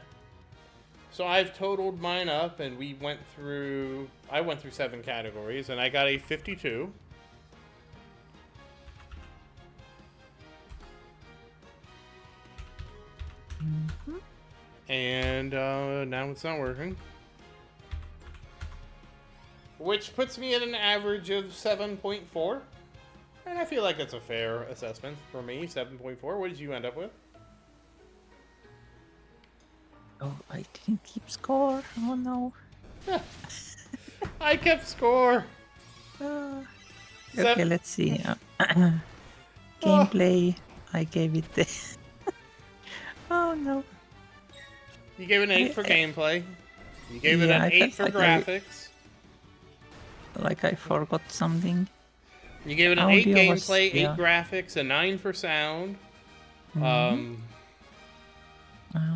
S1: So I've totaled mine up, and I went through 7 categories, and I got a 52. And now it's not working. Which puts me at an average of 7.4. And I feel like that's a fair assessment for me, 7.4. What did you end up with?
S2: Oh, I didn't keep score. Oh no.
S1: I kept score.
S2: Okay, let's see. Gameplay, I gave it the... Oh no.
S1: You gave it an 8 for gameplay. You gave it an 8 for graphics.
S2: Like I forgot something.
S1: You gave it an 8 gameplay, 8 graphics, a 9 for sound.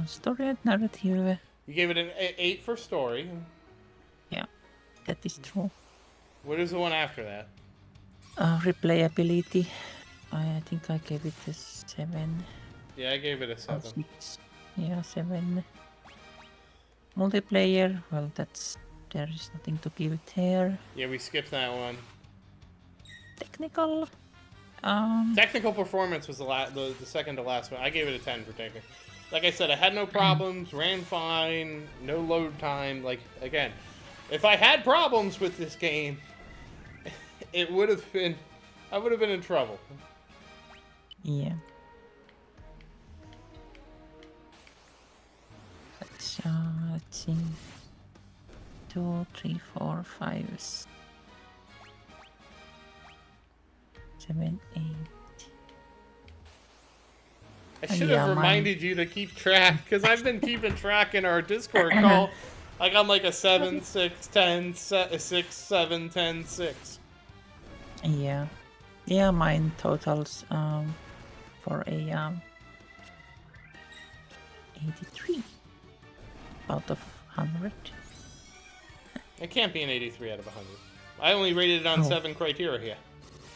S2: Story and narrative.
S1: You gave it an 8 for story.
S2: Yeah, that is true.
S1: What is the one after that?
S2: Replayability. I think I gave it a 7.
S1: Yeah, I gave it a 7.
S2: 6. Yeah, 7. Multiplayer, well, there is nothing to give it here.
S1: Yeah, we skipped that one.
S2: Technical.
S1: Technical performance was the second to last one. I gave it a 10 for technical. Like I said, I had no problems, ran fine, no load time. Like, again, if I had problems with this game, I would have been in trouble.
S2: Yeah. Let's see. 2, 3, 4, 5, 7, 8.
S1: I should have reminded you to keep track, because I've been keeping track in our Discord call. Like I'm like a 7, 6, 10, 6, 7, 10, 6.
S2: Yeah. Yeah, mine totals for a 83 out of 100.
S1: It can't be an 83 out of 100. I only rated it on 7 criteria.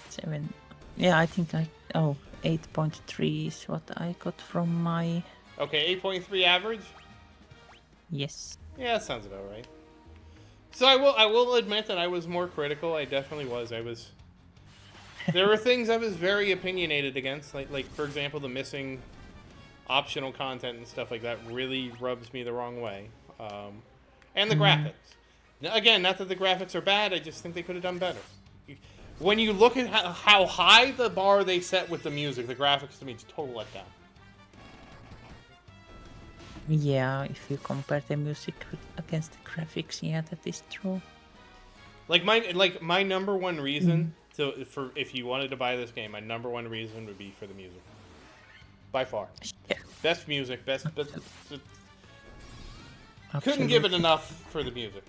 S2: 7. Yeah, I think 8.3 is what I got from my...
S1: Okay, 8.3 average?
S2: Yes.
S1: Yeah, that sounds about right. So I will admit that I was more critical. I definitely was. There were things I was very opinionated against, like for example, the missing optional content and stuff like that really rubs me the wrong way. And the graphics. Again, not that the graphics are bad, I just think they could have done better. When you look at how high the bar they set with the music, the graphics to me is a total letdown.
S2: Yeah, if you compare the music against the graphics, yeah, that is true.
S1: Like my number one reason for if you wanted to buy this game, my number one reason would be for the music. By far.
S2: Yeah.
S1: Best music, best
S2: Absolutely.
S1: Couldn't give it enough for the music.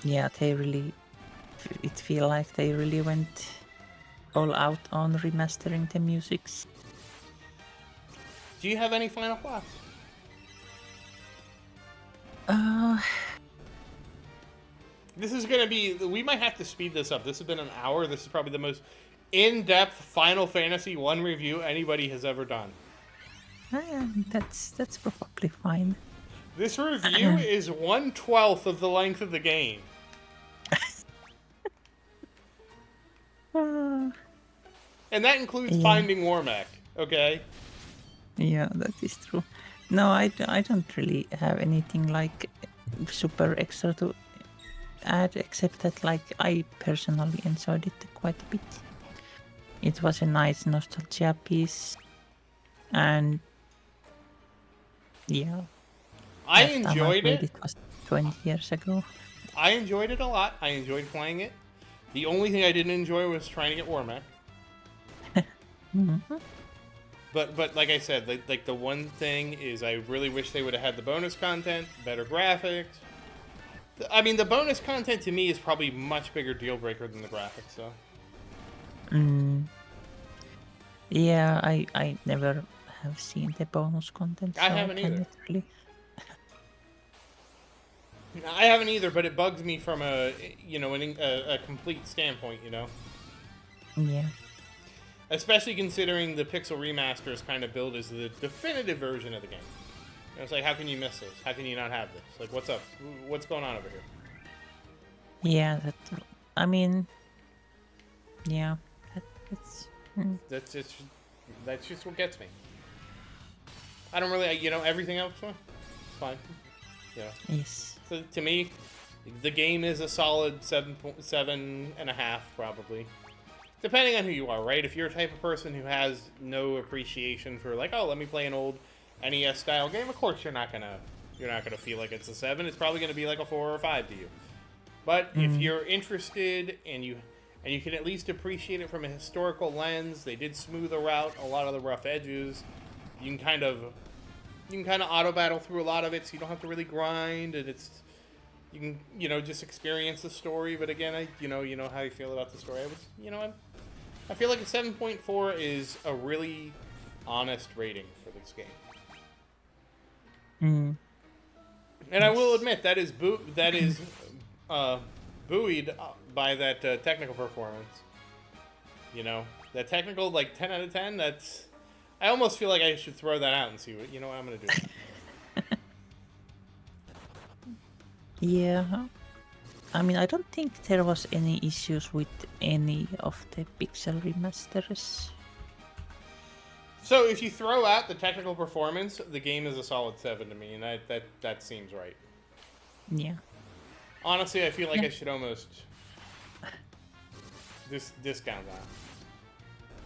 S2: Yeah, it feel like they really went all out on remastering the musics.
S1: Do you have any final thoughts? This is gonna be. We might have to speed this up. This has been an hour. This is probably the most in-depth Final Fantasy 1 review anybody has ever done.
S2: That's probably fine.
S1: This review is 1/12 of the length of the game. And that includes finding Wormack, okay?
S2: Yeah, that is true. No, I don't really have anything like super extra to add, except that like I personally enjoyed it quite a bit. It was a nice nostalgia piece, and yeah,
S1: I
S2: last time
S1: enjoyed
S2: played
S1: it.
S2: it was 20 years ago.
S1: I enjoyed it a lot. I enjoyed playing it. The only thing I didn't enjoy was trying to get Wormack. But like I said, like the one thing is I really wish they would have had the bonus content, better graphics. I mean, the bonus content to me is probably much bigger deal breaker than the graphics, though.
S2: Yeah, I never have seen the bonus content.
S1: I
S2: so
S1: haven't either.
S2: cannot really.
S1: I haven't either, but it bugs me from a complete standpoint, you know.
S2: Yeah.
S1: Especially considering the Pixel Remaster is kind of billed as the definitive version of the game. And it's like, how can you miss this? How can you not have this? Like, what's up? What's going on over here?
S2: Yeah, I mean, yeah, that's.
S1: That's just what gets me. I don't really, everything else, it's fine. Yeah.
S2: Yes.
S1: So to me, the game is a solid 7.5 probably. Depending on who you are, right? If you're a type of person who has no appreciation for like, oh, let me play an old NES style game, of course you're not gonna feel like it's a 7. It's probably gonna be like a 4 or a 5 to you. But if you're interested and you can at least appreciate it from a historical lens, they did smoother out a lot of the rough edges. You can kind of auto battle through a lot of it, so you don't have to really grind, and you can just experience the story. But again, you know how you feel about the story. I feel like a 7.4 is a really honest rating for this game. And I will admit that is buoyed by that technical performance. That technical, like 10 out of 10. That's. I almost feel like I should throw that out and see what I'm gonna do.
S2: Yeah. I mean, I don't think there was any issues with any of the Pixel remasters.
S1: So if you throw out the technical performance, the game is a solid 7 to me, and that seems right.
S2: Yeah.
S1: Honestly, I feel like I should almost discount that.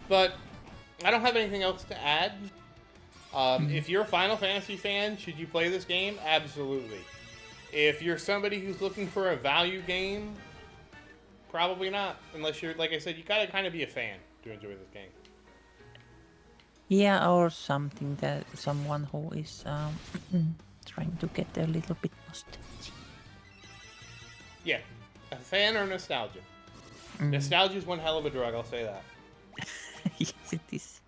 S1: But I don't have anything else to add. If you're a Final Fantasy fan, should you play this game? Absolutely. If you're somebody who's looking for a value game, probably not. Unless you're, like I said, you gotta kind of be a fan to enjoy this game.
S2: Yeah, or someone who is trying to get a little bit nostalgic.
S1: Yeah, a fan or nostalgia. Nostalgia is one hell of a drug, I'll say that.
S2: Yes, it is.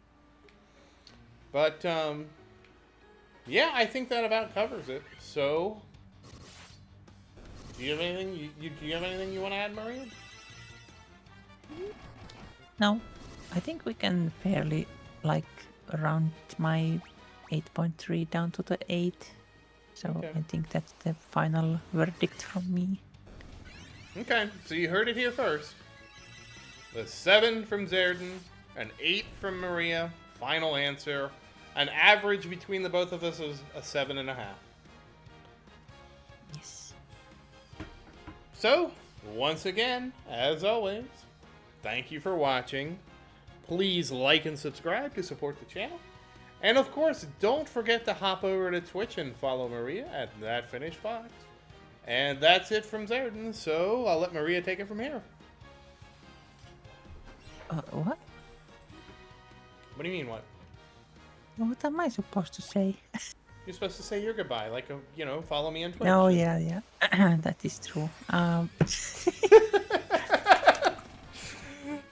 S1: But, yeah, I think that about covers it. So, do you have anything you want to add, Maria?
S2: No, I think we can fairly, round my 8.3 down to the 8. So
S1: Okay.
S2: I think that's the final verdict from me.
S1: Okay, so you heard it here first. The 7 from Zerden, an 8 from Maria, final answer. An average between the both of us is a 7.5.
S2: Yes.
S1: So, once again, as always, thank you for watching. Please like and subscribe to support the channel. And of course, don't forget to hop over to Twitch and follow Maria at ThatFinishedFox. And that's it from Zerden, so I'll let Maria take it from here.
S2: What?
S1: What do you mean, what?
S2: What am I supposed to say?
S1: You're supposed to say your goodbye, like, follow me on Twitch.
S2: Oh, yeah. That is true.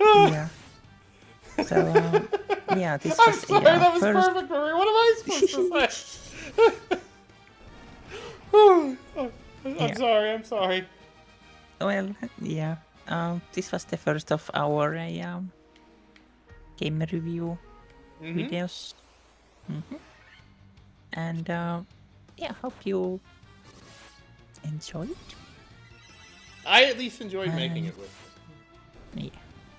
S2: Yeah. So, yeah, this
S1: I'm
S2: was
S1: sorry,
S2: the
S1: that was
S2: first...
S1: perfect, Maria. What am I supposed to say? I'm sorry.
S2: Well, yeah. This was the first of our game review
S1: Mm-hmm.
S2: videos. And yeah, hope you enjoyed.
S1: I at least enjoyed making it with you.
S2: Yeah,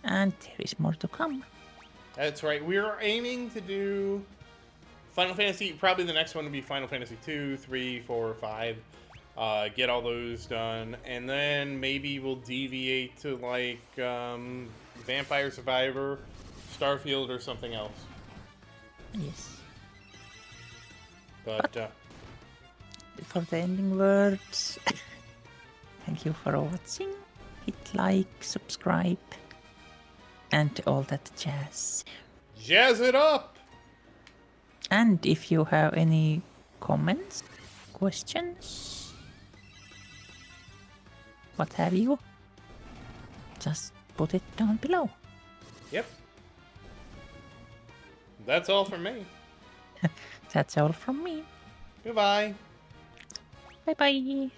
S2: and there is more to come.
S1: That's right. We're aiming to do Final Fantasy. Probably the next one will be Final Fantasy 2, 3, 4, 5. Get all those done, and then maybe we'll deviate to like Vampire Survivor, Starfield, or something else.
S2: Yes.
S1: But
S2: For the ending words, thank you for watching. Hit like, subscribe, and all that jazz.
S1: jazz it up!
S2: And if you have any comments, questions, what have you, just put it down below.
S1: Yep. That's all from me.
S2: That's all from me.
S1: Goodbye.
S2: Bye bye.